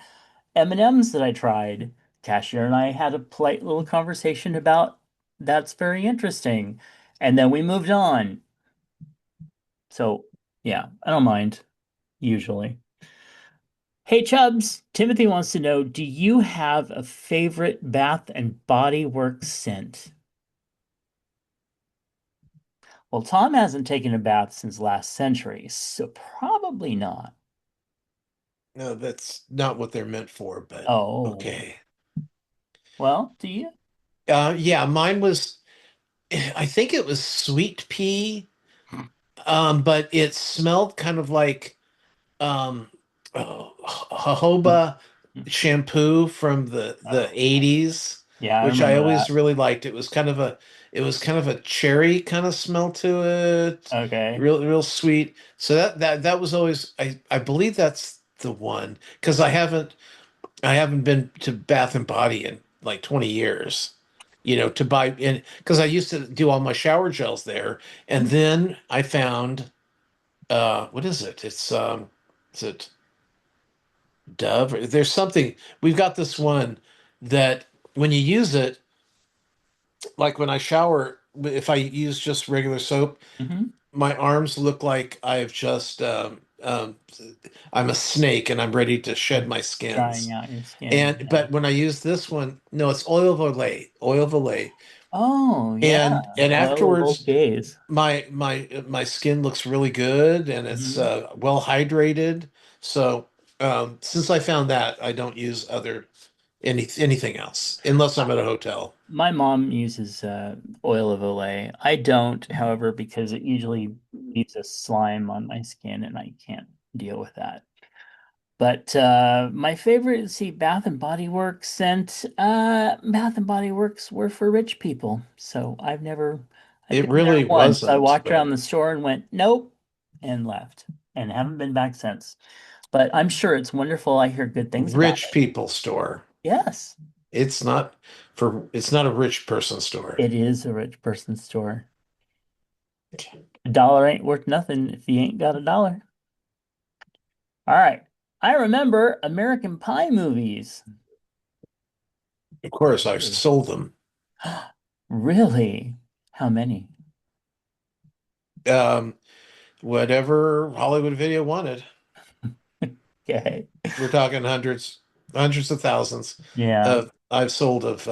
M&Ms that I tried. Cashier and I had a polite little conversation about that's very interesting. And then we moved on. So, yeah, I don't mind usually. Hey Chubbs, Timothy wants to know, do you have a favorite Bath and Body Works scent? Well, Tom hasn't taken a bath since last century, so probably not. No, that's not what they're meant for, but Oh, okay. well, do you? Yeah, mine was, I think it was sweet pea, but it smelled kind of like um jojoba shampoo from the Oh, 80s, yeah, I which I remember always that. really liked. It was kind of a cherry kind of smell to it. Okay. Real sweet. So that was always, I believe that's the one because I haven't been to Bath and Body in like 20 years. To buy in because I used to do all my shower gels there, and then I found what is it? Is it Dove? There's something. We've got this one that when you use it, like when I shower, if I use just regular soap, Mm-hmm. my arms look like I'm a snake and I'm ready to shed my Drying skins. out your skin. And Yeah. but when I use this one, no, it's oil of Olay, Oh, yeah. and Oil of afterwards old gaze. my skin looks really good and it's Hmm. well hydrated. So since I found that, I don't use anything else unless I'm at a hotel. My mom uses oil of Olay. I don't, however, because it usually leaves a slime on my skin and I can't deal with that. But my favorite, let's see, Bath and Body Works scent. Bath and Body Works were for rich people. So I've It been there really once. I wasn't, walked around but the store and went, nope, and left and haven't been back since. But I'm sure it's wonderful. I hear good things about rich it. people store. Yes, It's not a rich person store. it is a rich person store. A dollar ain't worth nothing if you ain't got a dollar. All right. I remember American Pie movies. Of course, I've sold them. Really? How many? Um, Whatever Hollywood Video wanted. Okay. We're talking hundreds of thousands Yeah. of I've sold of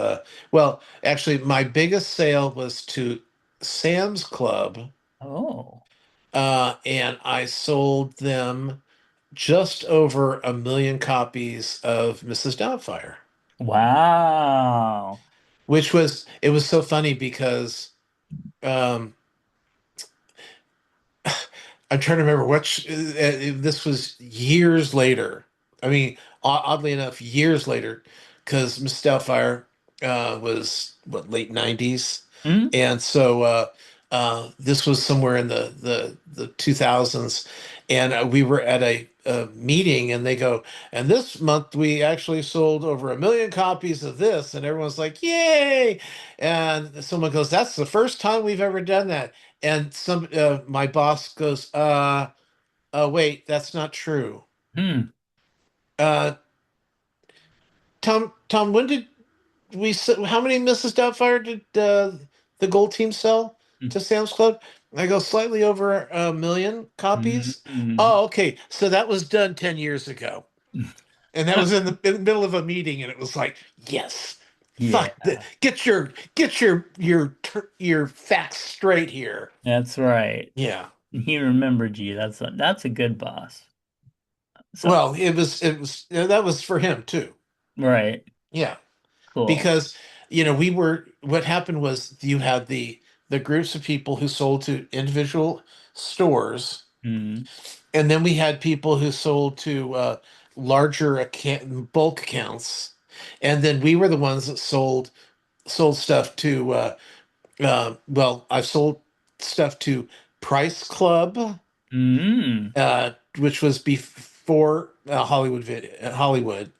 well, actually my biggest sale was to Sam's Club, Oh. and I sold them just over 1 million copies of Mrs. Doubtfire, Wow. which was it was so funny because um I'm trying to remember this was years later. I mean, oddly enough, years later, because Miss Doubtfire was what, late '90s, Hmm? and so this was somewhere in the 2000s, and we were at a meeting, and they go, and this month we actually sold over 1 million copies of this, and everyone's like, "Yay!" And someone goes, "That's the first time we've ever done that." And my boss goes, wait, that's not true. Hmm. Uh, Tom, when did how many Mrs. Doubtfire did the Gold Team sell to Sam's Club? I go slightly over 1 million copies. Hmm. Oh, okay. So that was done 10 years ago. And that was in the middle of a meeting, and it was like, yes, Yeah, your facts straight here. that's right. Yeah. He remembered you. That's a good boss. So, Well, that was for him too. right. Yeah, Cool. because we were what happened was you had the groups of people who sold to individual stores, Hmm. and then we had people who sold to larger bulk accounts, and then we were the ones that sold stuff to well, I've sold stuff to Price Club, Hmm. which was before Hollywood,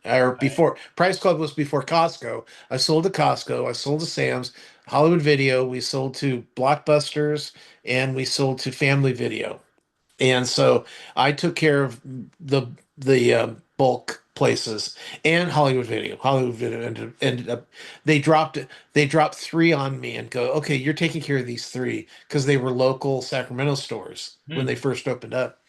or Right. before Price Club was before Costco. I sold to Costco. I sold to Sam's, Hollywood Video. We sold to Blockbusters, and we sold to Family Video. And so I took care of the bulk places and Hollywood Video. Hollywood Video ended up they dropped they dropped three on me and go, okay, you're taking care of these three because they were local Sacramento stores when they Hmm. first opened up.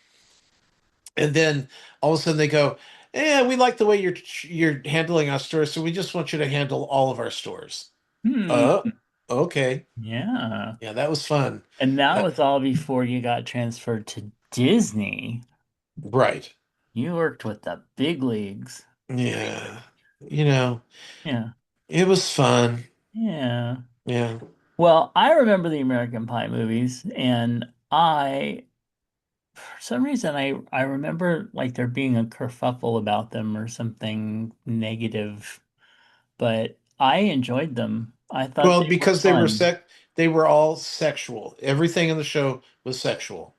And then all of a sudden they go, "Yeah, we like the way you're handling our stores, so we just want you to handle all of our stores." Hmm. Uh, okay. Yeah. Yeah, that was fun. And that Uh, was all before you got transferred to Disney. right. You worked with the big leagues. Yeah. You know, Yeah. it was fun. Yeah. Yeah. Well, I remember the American Pie movies, and for some reason, I remember like there being a kerfuffle about them or something negative, but I enjoyed them. I thought Well, they were because fun. they were all sexual. Everything in the show was sexual,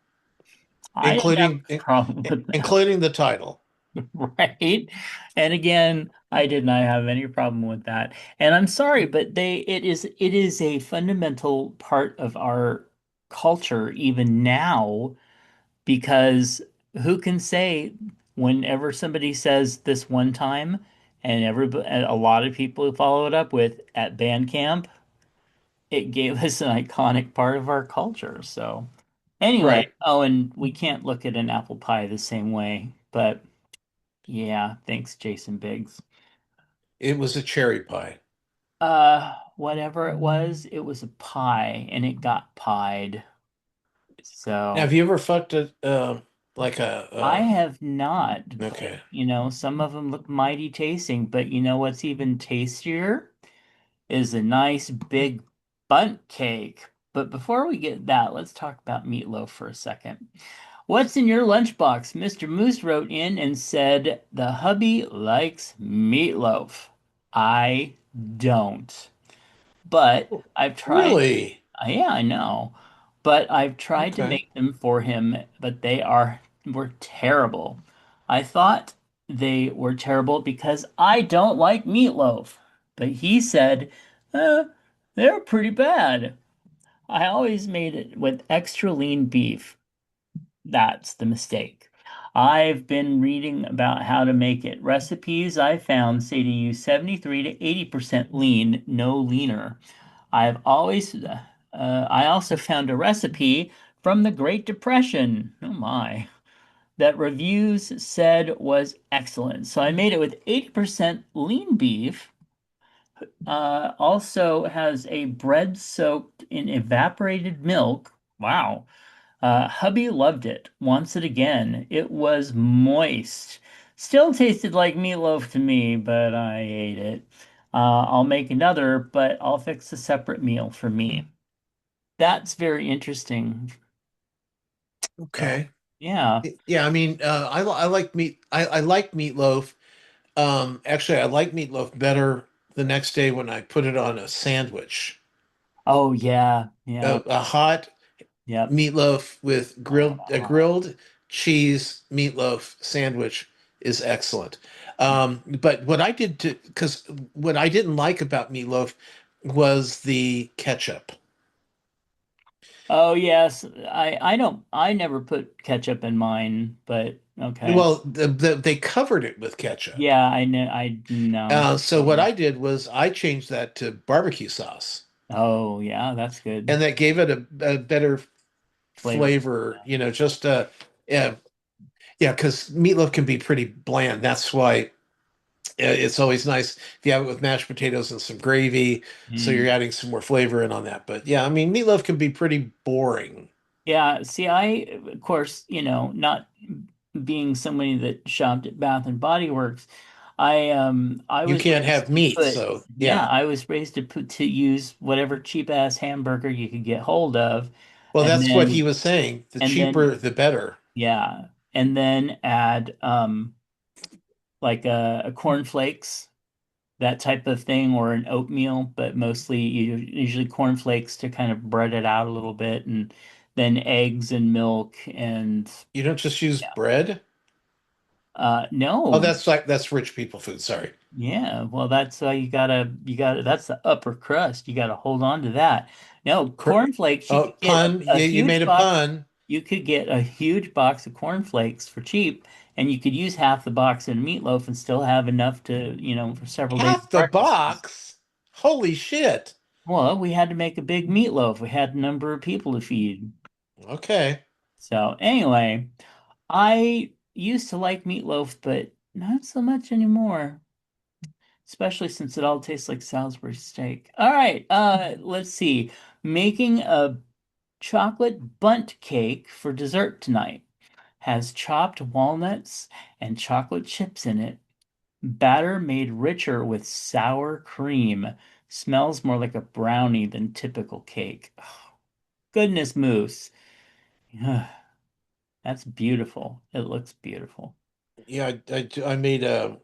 I didn't have including a problem with that, including the title. right? And again, I did not have any problem with that. And I'm sorry, but it is a fundamental part of our culture even now. Because who can say whenever somebody says this one time and a lot of people follow it up with at band camp, it gave us an iconic part of our culture. So anyway, Right. oh, and we can't look at an apple pie the same way, but yeah, thanks, Jason Biggs. It was a cherry pie. Whatever it was a pie and it got pied. Now, So have you ever fucked a like I have not, but okay. some of them look mighty tasting. But you know what's even tastier is a nice big bunt cake. But before we get that, let's talk about meatloaf for a second. What's in your lunchbox? Mr. Moose wrote in and said the hubby likes meatloaf. I don't. But I've tried. Really? Yeah, I know. But I've tried to Okay. make them for him, but they were terrible. I thought they were terrible because I don't like meatloaf. But he said, uh, they're pretty bad. I always made it with extra lean beef. That's the mistake. I've been reading about how to make it. Recipes I found say to use 73 to 80% lean, no leaner. I also found a recipe from the Great Depression. Oh my. That reviews said was excellent. So I made it with 80% lean beef. Also has a bread soaked in evaporated milk. Wow. Hubby loved it. Wants it again. It was moist. Still tasted like meatloaf to me, but I ate it. I'll make another, but I'll fix a separate meal for me. That's very interesting. So, Okay. yeah. Yeah, I mean, I like meat. I like meatloaf. Actually, I like meatloaf better the next day when I put it on a sandwich. Oh, yeah. Yeah. A hot Yep. meatloaf with a Uh, grilled cheese meatloaf sandwich is excellent. But what I did to because what I didn't like about meatloaf was the ketchup. oh, yes. I never put ketchup in mine, but okay. Well, they covered it with ketchup. Yeah, I know. I know. So what I did was I changed that to barbecue sauce, Oh, yeah, that's good and that gave it a better flavor. flavor. Just yeah, yeah, because meatloaf can be pretty bland. That's why it's always nice if you have it with mashed potatoes and some gravy, so Mm. you're adding some more flavor in on that. But yeah, I mean, meatloaf can be pretty boring. Yeah, see, of course, not being somebody that shopped at Bath and Body Works, I You was can't raised have to meat, put so yeah, yeah. I was raised to use whatever cheap ass hamburger you could get hold of, Well, and that's what he then was saying. The and then cheaper, the better. yeah, and then add like a cornflakes, that type of thing, or an oatmeal, but mostly usually cornflakes to kind of bread it out a little bit, and then eggs and milk and You don't just use yeah. bread. Oh, No, that's rich people food. Sorry. yeah, well, that's you gotta that's the upper crust. You gotta hold on to that. No, Cor- cornflakes, you Oh, could get pun. a You made huge a box. pun. You could get a huge box of cornflakes for cheap, and you could use half the box in meatloaf and still have enough to, for several days Half of the breakfast. box. Holy shit. Well, we had to make a big meatloaf. We had a number of people to feed. Okay. So anyway, I used to like meatloaf, but not so much anymore. Especially since it all tastes like Salisbury steak. All right, let's see. Making a chocolate bundt cake for dessert tonight. Has chopped walnuts and chocolate chips in it. Batter made richer with sour cream. Smells more like a brownie than typical cake. Oh, goodness moose. That's beautiful. It looks beautiful. Yeah, I made a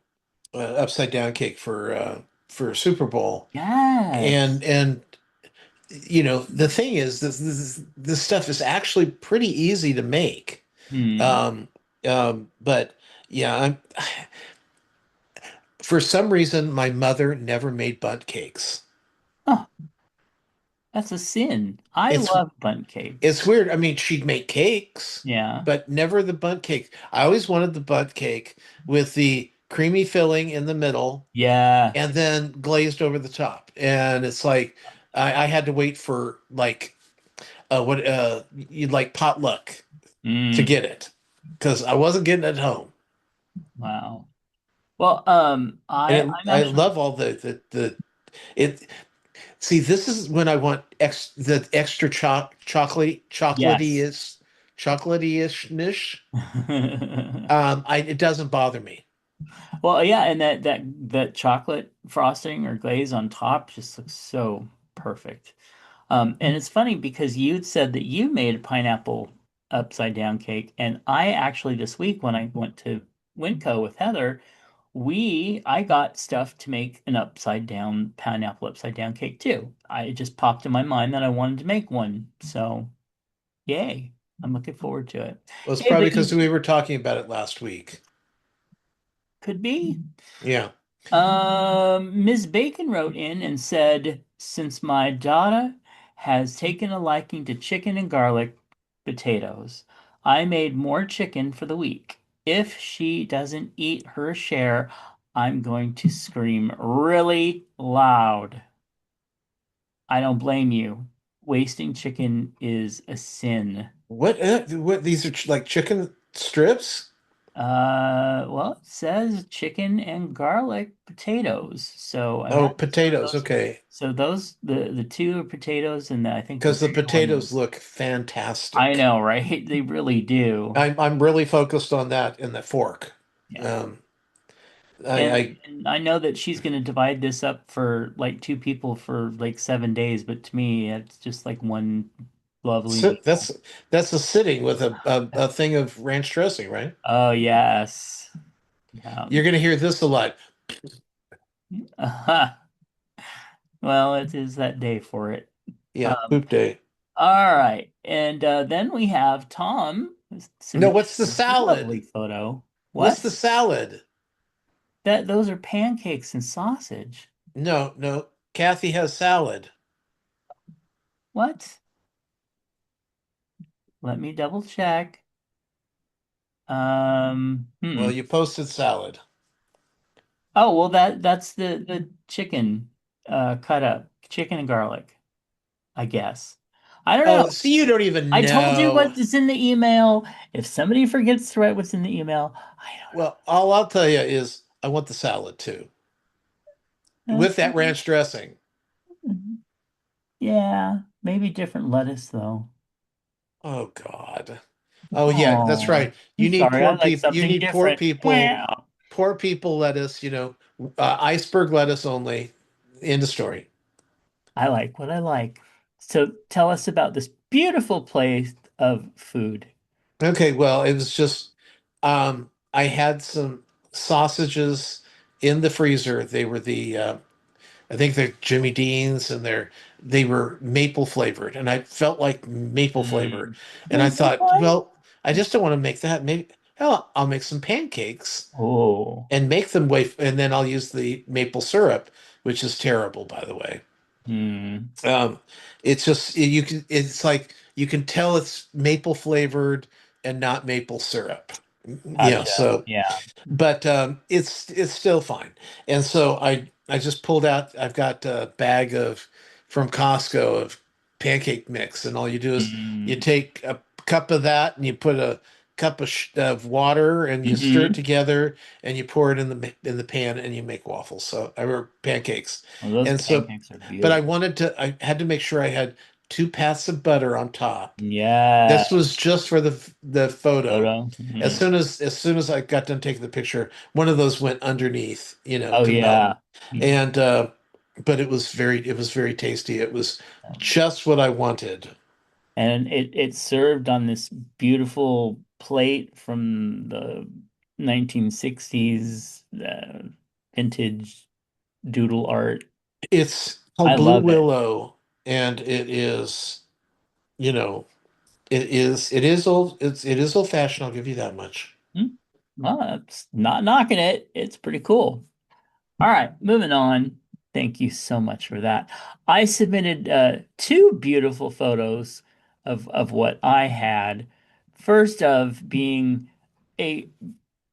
upside down cake for Super Bowl, Yes. and the thing is this stuff is actually pretty easy to make. Hmm. But yeah, for some reason my mother never made bundt cakes. Oh, that's a sin. I It's love bundt It's cakes. weird. I mean, she'd make cakes, Yeah. but never the bundt cake. I always wanted the bundt cake with the creamy filling in the middle Yeah. and then glazed over the top. And it's like I had to wait for like what you'd like potluck to Mm, get it because I wasn't getting it at home. wow. Well, And I'm I actually love all the it. See, this is when I want the extra yes. chocolatey-ish. It doesn't bother me. Well, yeah, and that chocolate frosting or glaze on top just looks so perfect. And it's funny because you'd said that you made a pineapple upside down cake, and I actually this week when I went to Winco with Heather, I got stuff to make an upside down pineapple upside down cake too. It just popped in my mind that I wanted to make one, so yay! I'm looking forward to it. Well, it's Hey, probably but because we were talking about it last week. could be. Yeah. Ms. Bacon wrote in and said, since my daughter has taken a liking to chicken and garlic potatoes. I made more chicken for the week. If she doesn't eat her share, I'm going to scream really loud. I don't blame you. Wasting chicken is a sin. What these are like chicken strips? Well, it says chicken and garlic potatoes. So Oh, imagine some of potatoes. those. Okay. So those the two are potatoes, and I think the Because the bigger one potatoes is. look I fantastic. know, right? They really do. I'm really focused on that in the fork. Yeah. Um, I And I know that she's going to divide this up for like two people for like 7 days, but to me, it's just like one lovely so meal. that's a sitting with a thing of ranch dressing, right? Oh, yes. Yeah. You're gonna hear this a lot. Well, it is that day for it. Yeah, Um, poop day. all right. And then we have Tom who No, submitted what's the this lovely salad? photo. What's What? the salad? Those are pancakes and sausage. No, no. Kathy has salad. What? Let me double check. Well, you posted salad. Oh, well that's the chicken cut up. Chicken and garlic, I guess. I don't know. Oh, see, you don't even I told you know. what is in the email. If somebody forgets to write what's in the email, I Well, all I'll tell you is I want the salad too, don't with that ranch dressing. know. Yeah, maybe different lettuce though. Oh God. Oh yeah, that's Oh, right. I'm You need sorry. I poor like people. You something need poor different. people. Wow. Poor people lettuce. Iceberg lettuce only. End of story. I like what I like. So tell us about this beautiful place of food. Okay, well, it was just I had some sausages in the freezer. They were I think they're Jimmy Dean's and they were maple flavored and I felt like maple flavor. Mm. And I Maple thought, pie? well, I just don't want to make that. Maybe hell, I'll make some pancakes Oh. and make them and then I'll use the maple syrup, which is terrible, by the way. Hmm. Um, it's just it's like you can tell it's maple flavored and not maple syrup. Yeah, Gotcha. so Yeah. but it's still fine. And so I just pulled out. I've got a bag of from Costco of pancake mix, and all you do is you Mm. take a cup of that and you put a cup of water and you stir it Hmm. together and you pour it in the pan and you make waffles. So I were pancakes, Well, those and so pancakes are but beautiful. I had to make sure I had two pats of butter on top. Yeah. This was just for the photo. Photo. Mhm. As soon as I got done taking the picture, one of those went underneath, Oh to melt. yeah. Mhm. And but it was very tasty. It was just what I wanted. And it served on this beautiful plate from the 1960s vintage doodle art. It's I called Blue love it. Willow, and it is, you know, it is old fashioned. I'll give you that much. Hmm. Well, that's not knocking it. It's pretty cool. All right, moving on. Thank you so much for that. I submitted two beautiful photos of what I had. First of being a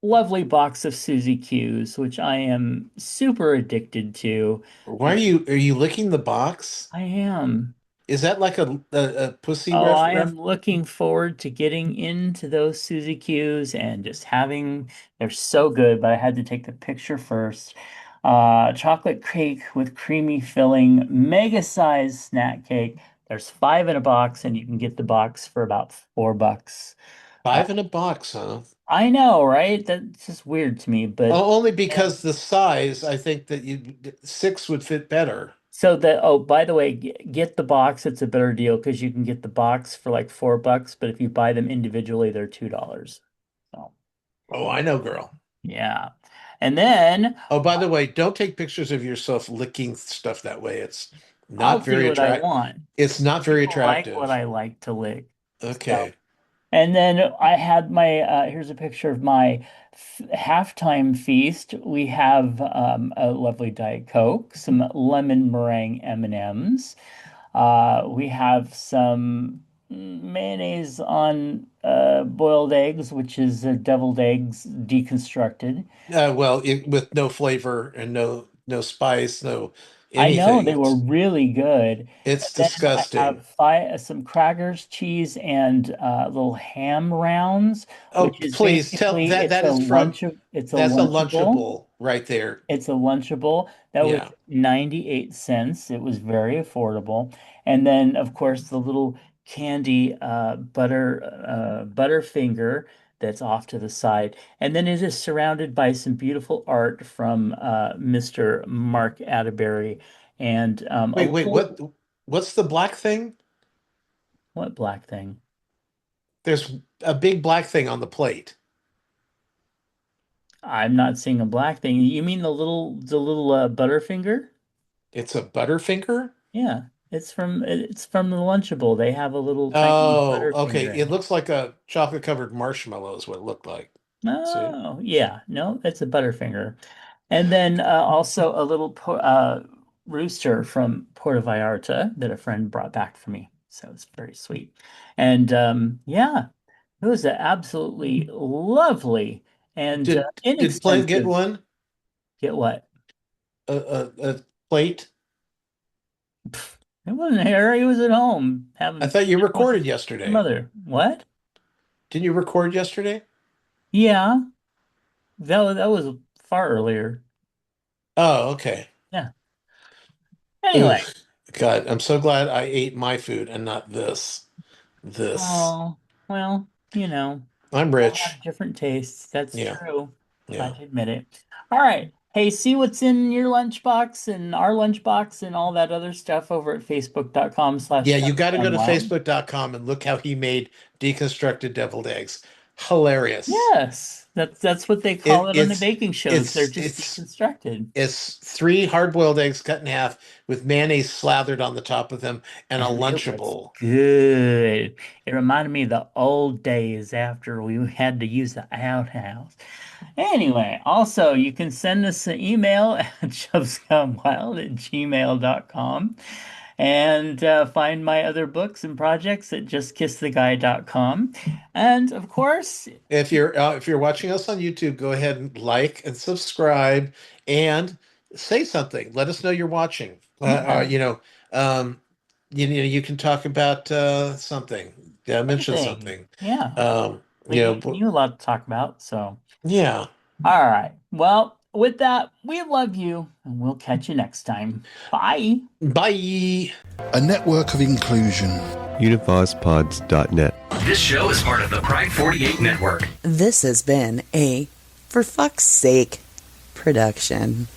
lovely box of Suzy Q's, which I am super addicted to. Why are you licking the box? I am. Is that like a pussy Oh, I ref? am looking forward to getting into those Suzy Q's and just having, they're so good, but I had to take the picture first. Chocolate cake with creamy filling, mega size snack cake. There's five in a box, and you can get the box for about $4. Uh, Five in a box, huh? I know, right? That's just weird to me, but Only yeah. because the size, I think that six would fit better. So that, oh, by the way, get the box. It's a better deal because you can get the box for like $4, but if you buy them individually, they're $2. So Oh, I know, girl. yeah. And then Oh, by the way, don't take pictures of yourself licking stuff that way. It's I'll not do very what I attract. want. It's not very People like what attractive. I like to lick. So, Okay. and then I had my here's a picture of my halftime feast. We have a lovely Diet Coke, some lemon meringue M&Ms, We have some mayonnaise on boiled eggs, which is deviled eggs deconstructed. With no flavor and no spice, no I know anything. they were really good. And It's then I disgusting. have some crackers, cheese, and little ham rounds, Oh, which is please tell basically that that is from it's a that's a lunchable. Lunchable right there. It's a Lunchable. That was Yeah. 98 cents. It was very affordable. And then, of course, the little candy Butterfinger that's off to the side. And then it is surrounded by some beautiful art from Mr. Mark Atterbury and a Wait, little what's the black thing? what black thing? There's a big black thing on the plate. I'm not seeing a black thing. You mean the little Butterfinger? It's a Butterfinger? Yeah, it's from the Lunchable. They have a little tiny Oh, okay. Butterfinger in It it. looks like a chocolate covered marshmallow is what it looked like. See? Oh, yeah. No, it's a Butterfinger. And then also a little rooster from Puerto Vallarta that a friend brought back for me. So it's very sweet. And yeah, it was a absolutely lovely and Did Plant get inexpensive. one? Get what? A plate? It wasn't here. He was at home I having thought you dinner with recorded his yesterday. mother. What? Didn't you record yesterday? Yeah, that was far earlier. Oh, okay. Yeah. Ooh, Anyway. God, I'm so glad I ate my food and not this. This. Oh, well, you know, I'm we all have rich. different tastes. That's Yeah, true. yeah. Glad to admit it. All right. Hey, see what's in your lunchbox and our lunchbox and all that other stuff over at facebook.com slash Yeah, you Chubs got to go Gone to Wild. facebook.com and look how he made deconstructed deviled eggs. Hilarious. Yes, that's what they call It it on the it's baking shows. They're it's just it's deconstructed. it's three hard-boiled eggs cut in half with mayonnaise slathered on the top of them and a And it was Lunchable. good. It reminded me of the old days after we had to use the outhouse. Anyway, also, you can send us an email at chubscomewild@gmail.com and find my other books and projects at justkisstheguy.com. And of course, If you're watching us on YouTube, go ahead and like and subscribe and say something. Let us know you're watching. yeah, Um, you can talk about something. Mention anything. something. Yeah, Um, we gave you a lot to talk about. So, yeah. all right. Well, with that, we love you and we'll catch you next time. Bye. Bye. A network of inclusion. UnivazPods.net. This show is part of the Pride 48 network. This has been a For Fuck's Sake production.